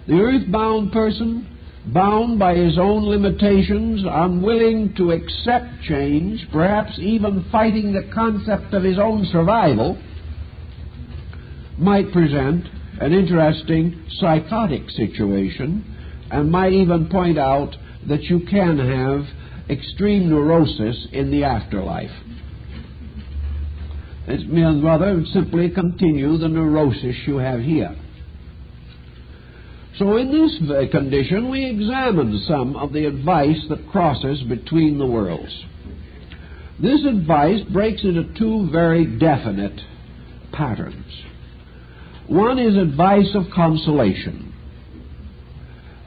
The earthbound person, bound by his own limitations, unwilling to accept change, perhaps even fighting the concept of his own survival, might present an interesting psychotic situation, and might even point out that you can have extreme neurosis in the afterlife. It's rather simply continue the neurosis you have here. So in this condition, we examine some of the advice that crosses between the worlds. This advice breaks into two very definite patterns. One is advice of consolation,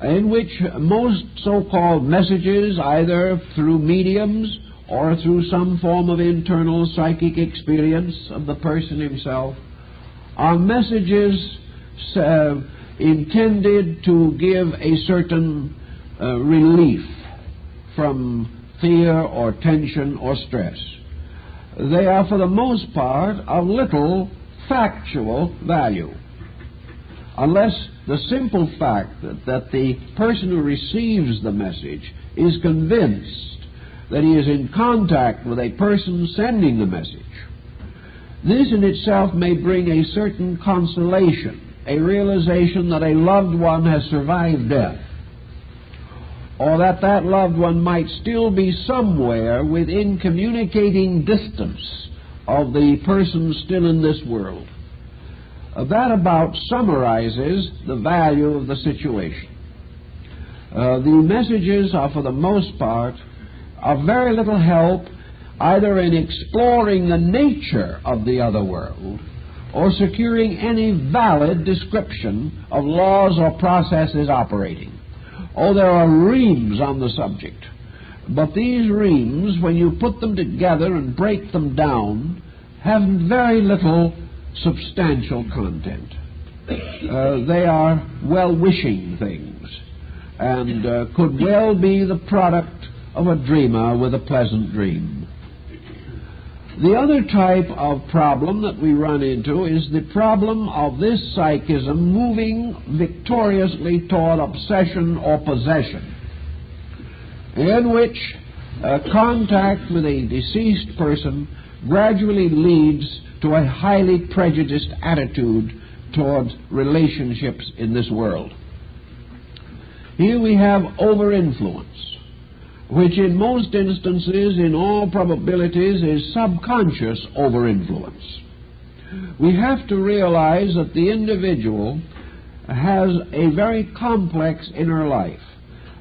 in which most so-called messages, either through mediums or through some form of internal psychic experience of the person himself, are messages intended to give a certain relief from fear or tension or stress. They are, for the most part, of little factual value, unless the simple fact that the person who receives the message is convinced that he is in contact with a person sending the message. This in itself may bring a certain consolation, a realization that a loved one has survived death, or that that loved one might still be somewhere within communicating distance of the person still in this world. That about summarizes the value of the situation. The messages are, for the most part, of very little help either in exploring the nature of the other world or securing any valid description of laws or processes operating. Oh, there are reams on the subject, But these reams, when you put them together and break them down, have very little substantial content. They are well-wishing things, and could well be the product of a dreamer with a pleasant dream. The other type of problem that we run into is the problem of this psychism moving victoriously toward obsession or possession, in which contact with a deceased person gradually leads to a highly prejudiced attitude towards relationships in this world. Here we have over-influence, which in most instances, in all probabilities, is subconscious over-influence. We have to realize that the individual has a very complex inner life,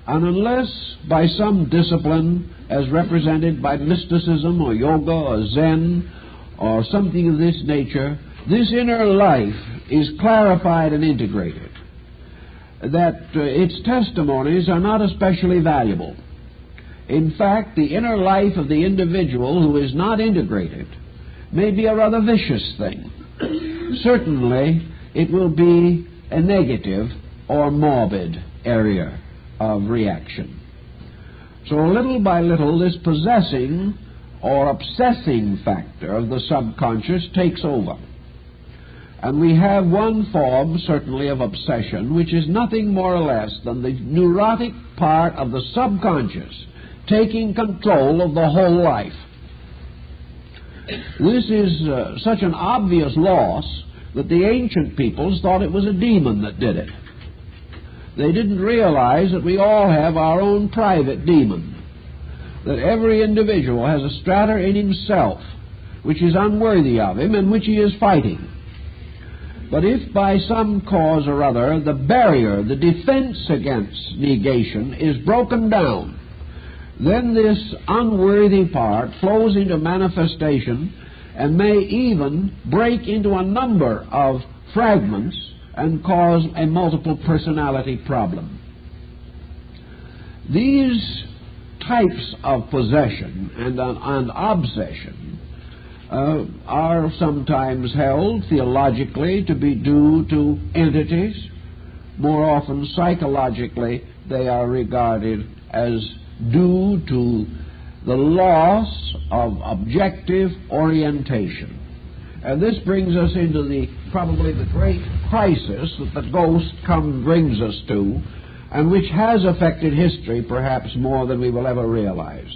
and unless by some discipline, as represented by mysticism or yoga or Zen or something of this nature, this inner life is clarified and integrated, that its testimonies are not especially valuable. In fact, the inner life of the individual who is not integrated may be a rather vicious thing. Certainly, it will be a negative or morbid area of reaction. So little by little, this possessing or obsessing factor of the subconscious takes over. And we have one form, certainly, of obsession, which is nothing more or less than the neurotic part of the subconscious taking control of the whole life. This is such an obvious loss that the ancient peoples thought it was a demon that did it. They didn't realize that we all have our own private demon, that every individual has a strata in himself which is unworthy of him and which he is fighting. But if by some cause or other the barrier, the defense against negation is broken down, then this unworthy part flows into manifestation and may even break into a number of fragments and cause a multiple personality problem. These types of possession and obsession are sometimes held theologically to be due to entities. More often psychologically they are regarded as due to the loss of objective orientation. And this brings us into probably the great crisis that the ghost brings us to, and which has affected history perhaps more than we will ever realize,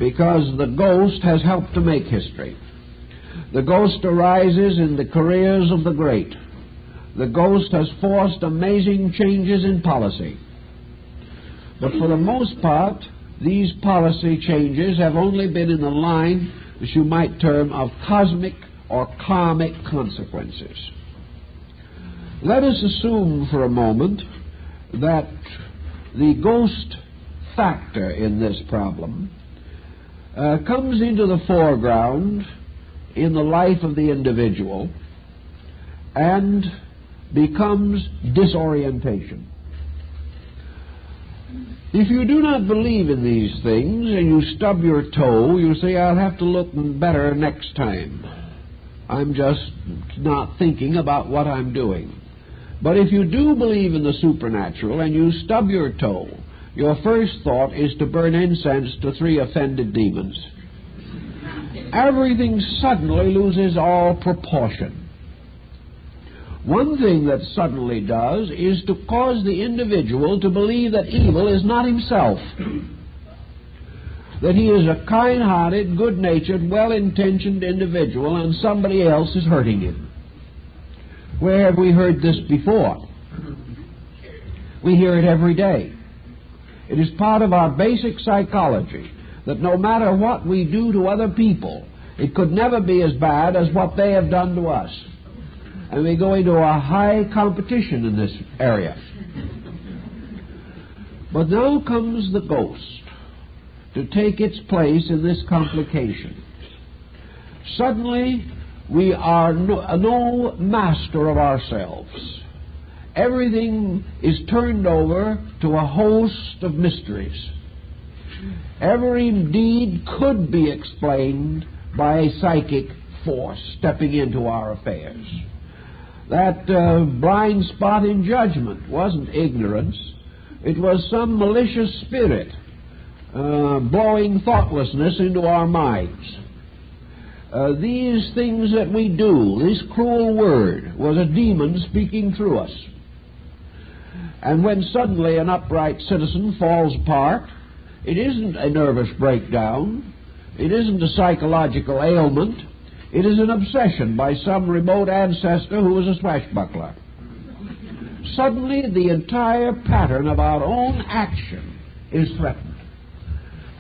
because the ghost has helped to make history. The ghost arises in the careers of the great. The ghost has forced amazing changes in policy. But for the most part, these policy changes have only been in the line, as you might term, of cosmic or karmic consequences. Let us assume for a moment that the ghost factor in this problem comes into the foreground in the life of the individual and becomes disorientation. If you do not believe in these things and you stub your toe, you say, I'll have to look better next time. I'm just not thinking about what I'm doing. But if you do believe in the supernatural and you stub your toe, your first thought is to burn incense to 3 offended demons. Everything suddenly loses all proportion. One thing that suddenly does is to cause the individual to believe that evil is not himself, that he is a kind-hearted, good-natured, well-intentioned individual and somebody else is hurting him. Where have we heard this before? We hear it every day. It is part of our basic psychology that no matter what we do to other people, it could never be as bad as what they have done to us. And we go into a high competition in this area. But now comes the ghost to take its place in this complication. Suddenly, we are no master of ourselves. Everything is turned over to a host of mysteries. Every deed could be explained by a psychic force stepping into our affairs. That blind spot in judgment wasn't ignorance. It was some malicious spirit blowing thoughtlessness into our minds. These things that we do, this cruel word, was a demon speaking through us. And when suddenly an upright citizen falls apart, it isn't a nervous breakdown, it isn't a psychological ailment, it is an obsession by some remote ancestor who was a swashbuckler. Suddenly the entire pattern of our own action is threatened.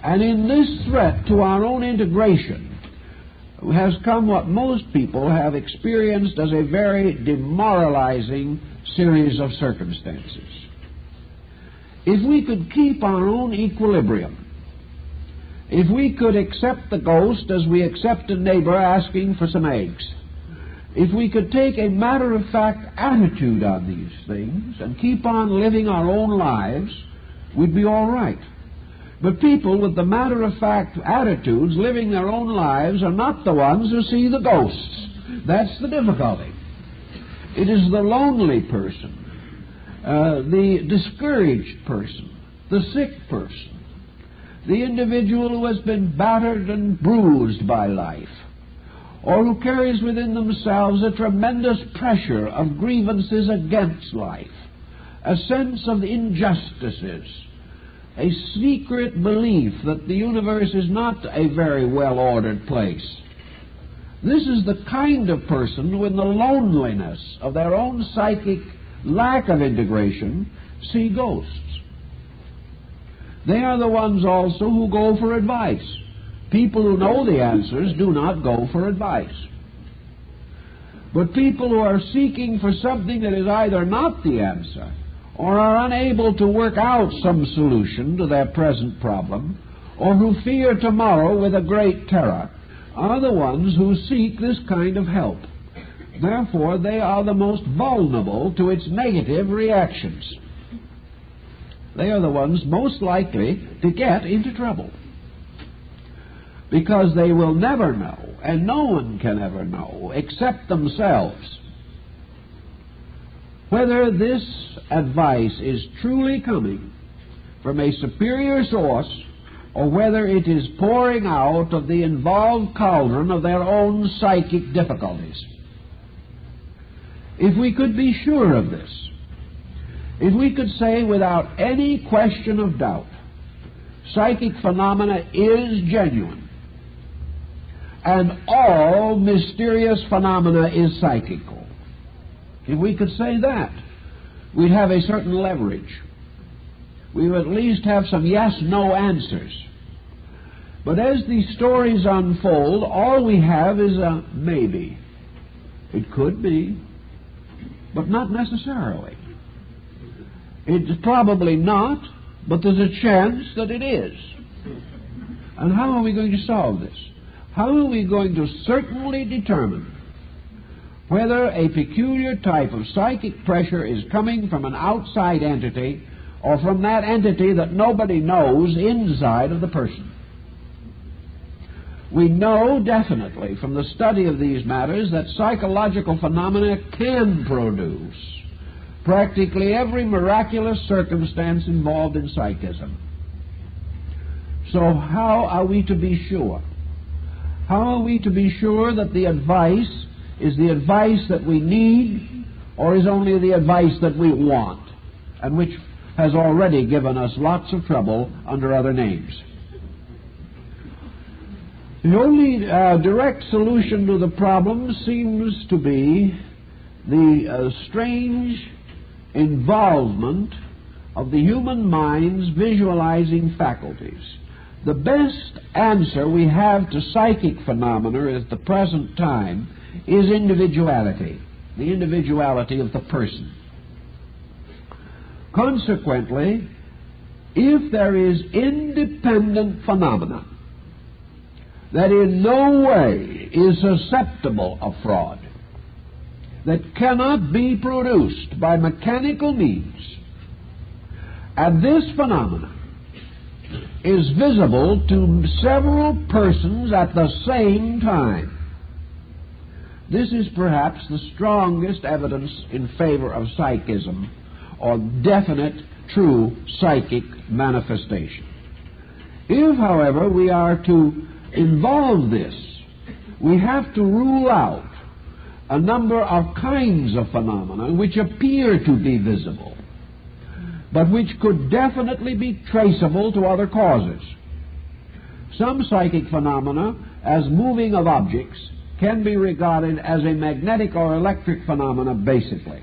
And in this threat to our own integration has come what most people have experienced as a very demoralizing series of circumstances. If we could keep our own equilibrium, if we could accept the ghost as we accept a neighbor asking for some eggs, if we could take a matter-of-fact attitude on these things and keep on living our own lives, we'd be all right. But people with the matter-of-fact attitudes living their own lives are not the ones who see the ghosts. That's the difficulty. It is the lonely person, the discouraged person, the sick person, the individual who has been battered and bruised by life, or who carries within themselves a tremendous pressure of grievances against life, a sense of injustices, a secret belief that the universe is not a very well-ordered place. This is the kind of person who, in the loneliness of their own psychic lack of integration, see ghosts. They are the ones also who go for advice. People who know the answers do not go for advice. But people who are seeking for something that is either not the answer or are unable to work out some solution to their present problem, or who fear tomorrow with a great terror, are the ones who seek this kind of help. Therefore, they are the most vulnerable to its negative reactions. They are the ones most likely to get into trouble, because they will never know, and no one can ever know, except themselves, whether this advice is truly coming from a superior source or whether it is pouring out of the involved cauldron of their own psychic difficulties. If we could be sure of this, if we could say without any question of doubt, psychic phenomena is genuine, and all mysterious phenomena is psychical, if we could say that, we'd have a certain leverage. We would at least have some yes-no answers. But as these stories unfold, all we have is a maybe. It could be, but not necessarily. It's probably not, but there's a chance that it is. And how are we going to solve this? How are we going to certainly determine whether a peculiar type of psychic pressure is coming from an outside entity or from that entity that nobody knows inside of the person? We know definitely from the study of these matters that psychological phenomena can produce practically every miraculous circumstance involved in psychism. So how are we to be sure? How are we to be sure that the advice is the advice that we need, or is only the advice that we want, and which has already given us lots of trouble under other names? The only direct solution to the problem seems to be the strange involvement of the human mind's visualizing faculties. The best answer we have to psychic phenomena at the present time is individuality, the individuality of the person. Consequently, if there is independent phenomena that in no way is susceptible of fraud, that cannot be produced by mechanical means, and this phenomena is visible to several persons at the same time. This is perhaps the strongest evidence in favor of psychism, or definite, true psychic manifestation. If, however, we are to involve this, we have to rule out a number of kinds of phenomena which appear to be visible, but which could definitely be traceable to other causes. Some psychic phenomena, as moving of objects, can be regarded as a magnetic or electric phenomena basically.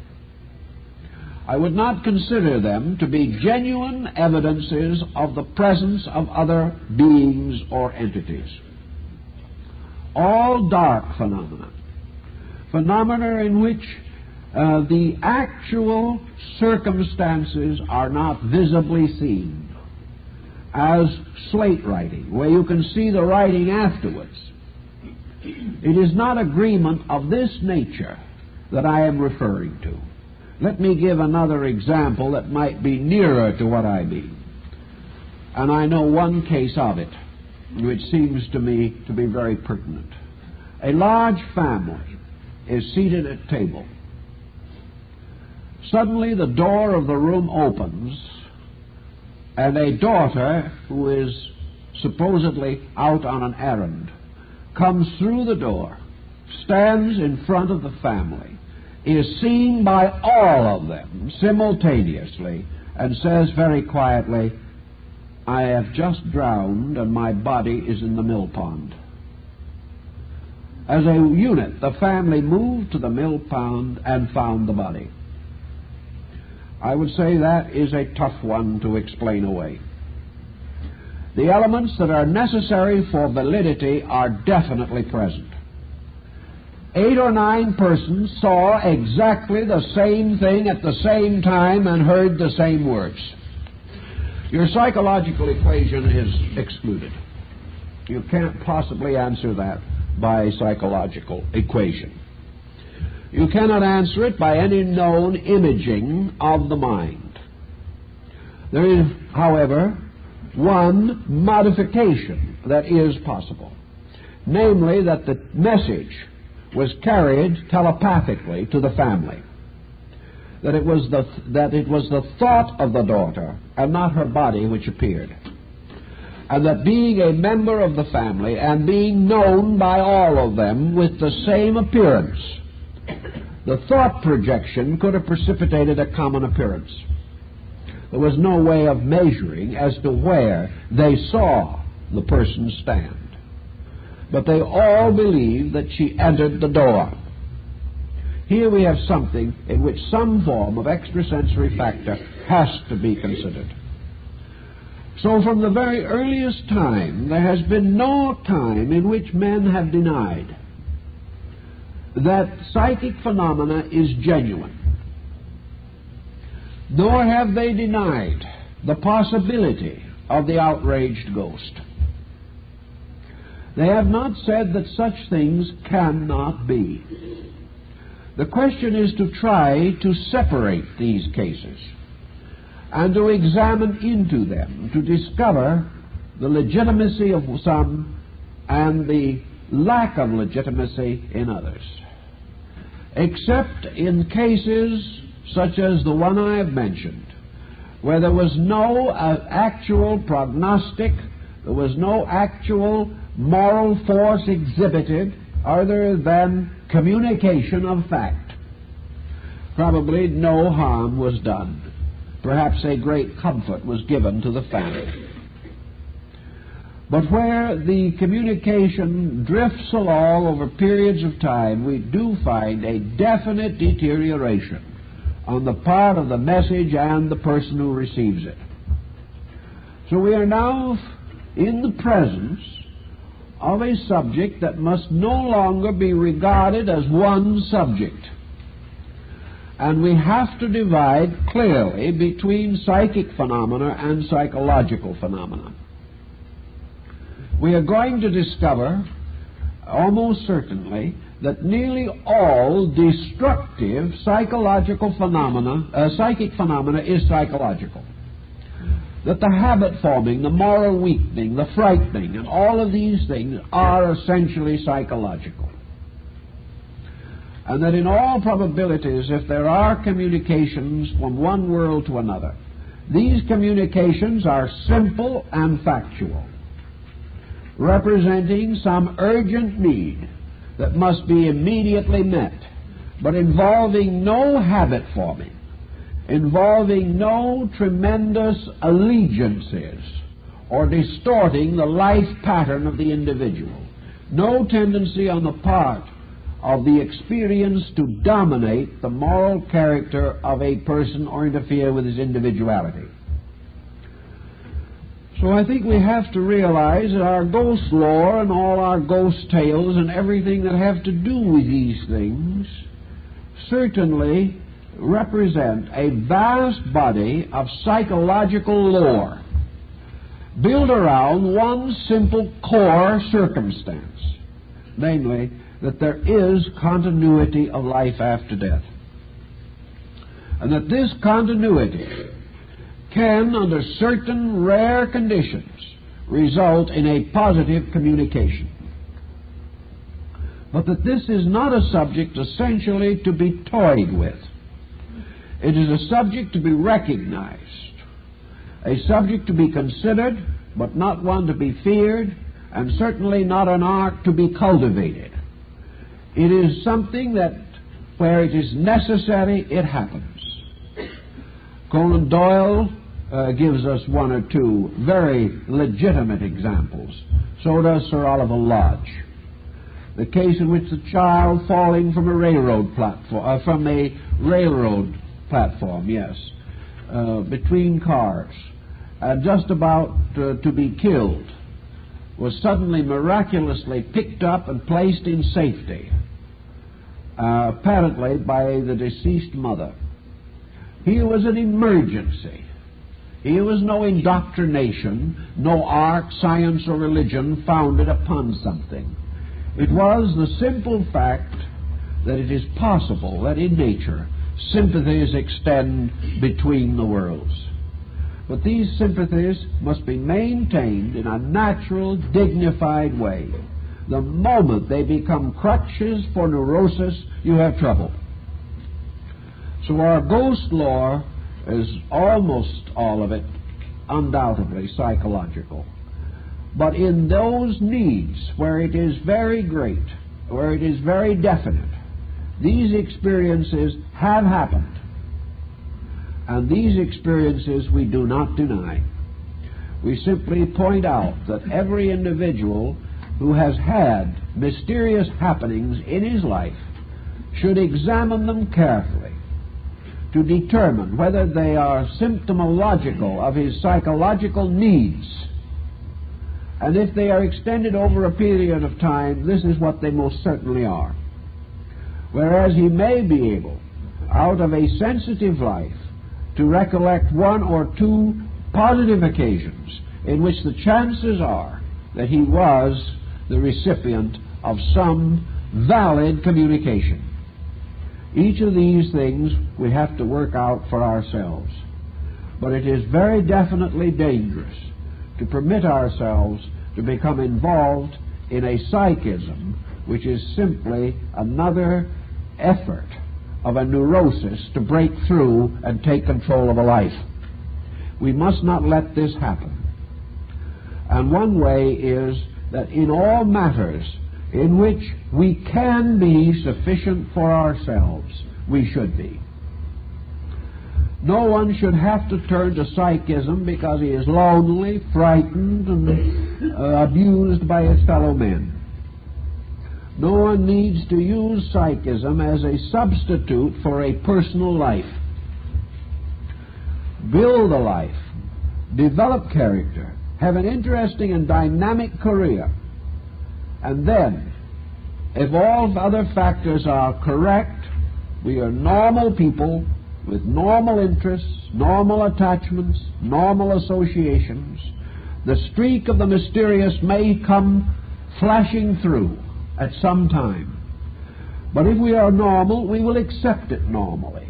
I would not consider them to be genuine evidences of the presence of other beings or entities. All dark phenomena, phenomena in which the actual circumstances are not visibly seen, as slate writing, where you can see the writing afterwards. It is not agreement of this nature that I am referring to. Let me give another example that might be nearer to what I mean. And I know one case of it, which seems to me to be very pertinent. A large family is seated at table. Suddenly the door of the room opens, and a daughter who is supposedly out on an errand comes through the door, stands in front of the family, is seen by all of them simultaneously, and says very quietly, "I have just drowned and my body is in the mill pond." As a unit, the family moved to the mill pond and found the body. I would say that is a tough one to explain away. The elements that are necessary for validity are definitely present. 8 or 9 persons saw exactly the same thing at the same time and heard the same words. Your psychological equation is excluded. You can't possibly answer that by psychological equation. You cannot answer it by any known imaging of the mind. There is, however, one modification that is possible, namely that the message was carried telepathically to the family, that it was the thought of the daughter and not her body which appeared, and that being a member of the family and being known by all of them with the same appearance, the thought projection could have precipitated a common appearance. There was no way of measuring as to where they saw the person stand. But they all believed that she entered the door. Here we have something in which some form of extrasensory factor has to be considered. So from the very earliest time, there has been no time in which men have denied that psychic phenomena is genuine. Nor have they denied the possibility of the outraged ghost. They have not said that such things cannot be. The question is to try to separate these cases and to examine into them, to discover the legitimacy of some and the lack of legitimacy in others. Except in cases such as the one I have mentioned, where there was no actual prognostic, there was no actual moral force exhibited other than communication of fact. Probably no harm was done. Perhaps a great comfort was given to the family. But where the communication drifts along over periods of time, we do find a definite deterioration on the part of the message and the person who receives it. So we are now in the presence of a subject that must no longer be regarded as one subject. And we have to divide clearly between psychic phenomena and psychological phenomena. We are going to discover, almost certainly, that nearly all destructive psychic phenomena is psychological. that the habit forming, the moral weakening, the frightening, and all of these things are essentially psychological. And that in all probabilities, if there are communications from one world to another, these communications are simple and factual, representing some urgent need that must be immediately met, but involving no habit forming, involving no tremendous allegiances or distorting the life pattern of the individual, no tendency on the part of the experience to dominate the moral character of a person or interfere with his individuality. So I think we have to realize that our ghost lore and all our ghost tales and everything that have to do with these things certainly represent a vast body of psychological lore built around one simple core circumstance, namely that there is continuity of life after death, and that this continuity can, under certain rare conditions, result in a positive communication. But that this is not a subject essentially to be toyed with. It is a subject to be recognized, a subject to be considered, but not one to be feared, and certainly not an art to be cultivated. It is something that, where it is necessary, it happens. Conan Doyle gives us one or two very legitimate examples. So does Sir Oliver Lodge. The case in which the child falling from a railroad platform, yes, between cars, just about to be killed, was suddenly miraculously picked up and placed in safety, apparently by the deceased mother. Here was an emergency. Here was no indoctrination, no art, science, or religion founded upon something. It was the simple fact that it is possible that in nature sympathies extend between the worlds. But these sympathies must be maintained in a natural, dignified way. The moment they become crutches for neurosis, you have trouble. So our ghost lore is almost all of it undoubtedly psychological. But in those needs where it is very great, where it is very definite, these experiences have happened. And these experiences we do not deny. We simply point out that every individual who has had mysterious happenings in his life should examine them carefully to determine whether they are symptomological of his psychological needs. And if they are extended over a period of time, this is what they most certainly are. Whereas he may be able, out of a sensitive life, to recollect one or two positive occasions in which the chances are that he was the recipient of some valid communication. Each of these things we have to work out for ourselves. But it is very definitely dangerous to permit ourselves to become involved in a psychism which is simply another effort of a neurosis to break through and take control of a life. We must not let this happen. And one way is that in all matters in which we can be sufficient for ourselves, we should be. No one should have to turn to psychism because he is lonely, frightened, and abused by his fellow men. No one needs to use psychism as a substitute for a personal life. Build a life, develop character, have an interesting and dynamic career, and then, if all other factors are correct, we are normal people with normal interests, normal attachments, normal associations. The streak of the mysterious may come flashing through at some time. But if we are normal, we will accept it normally.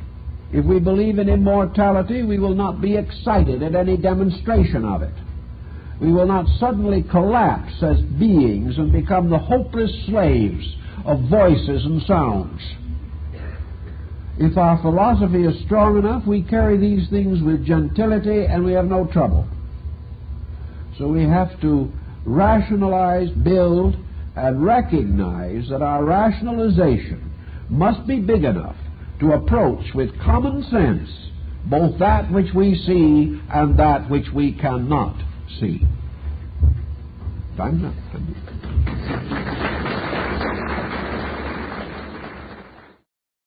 If we believe in immortality, we will not be excited at any demonstration of it. We will not suddenly collapse as beings and become the hopeless slaves of voices and sounds. If our philosophy is strong enough, we carry these things with gentility and we have no trouble. So we have to rationalize, build, and recognize that our rationalization must be big enough to approach with common sense both that which we see and that which we cannot see. Time's up.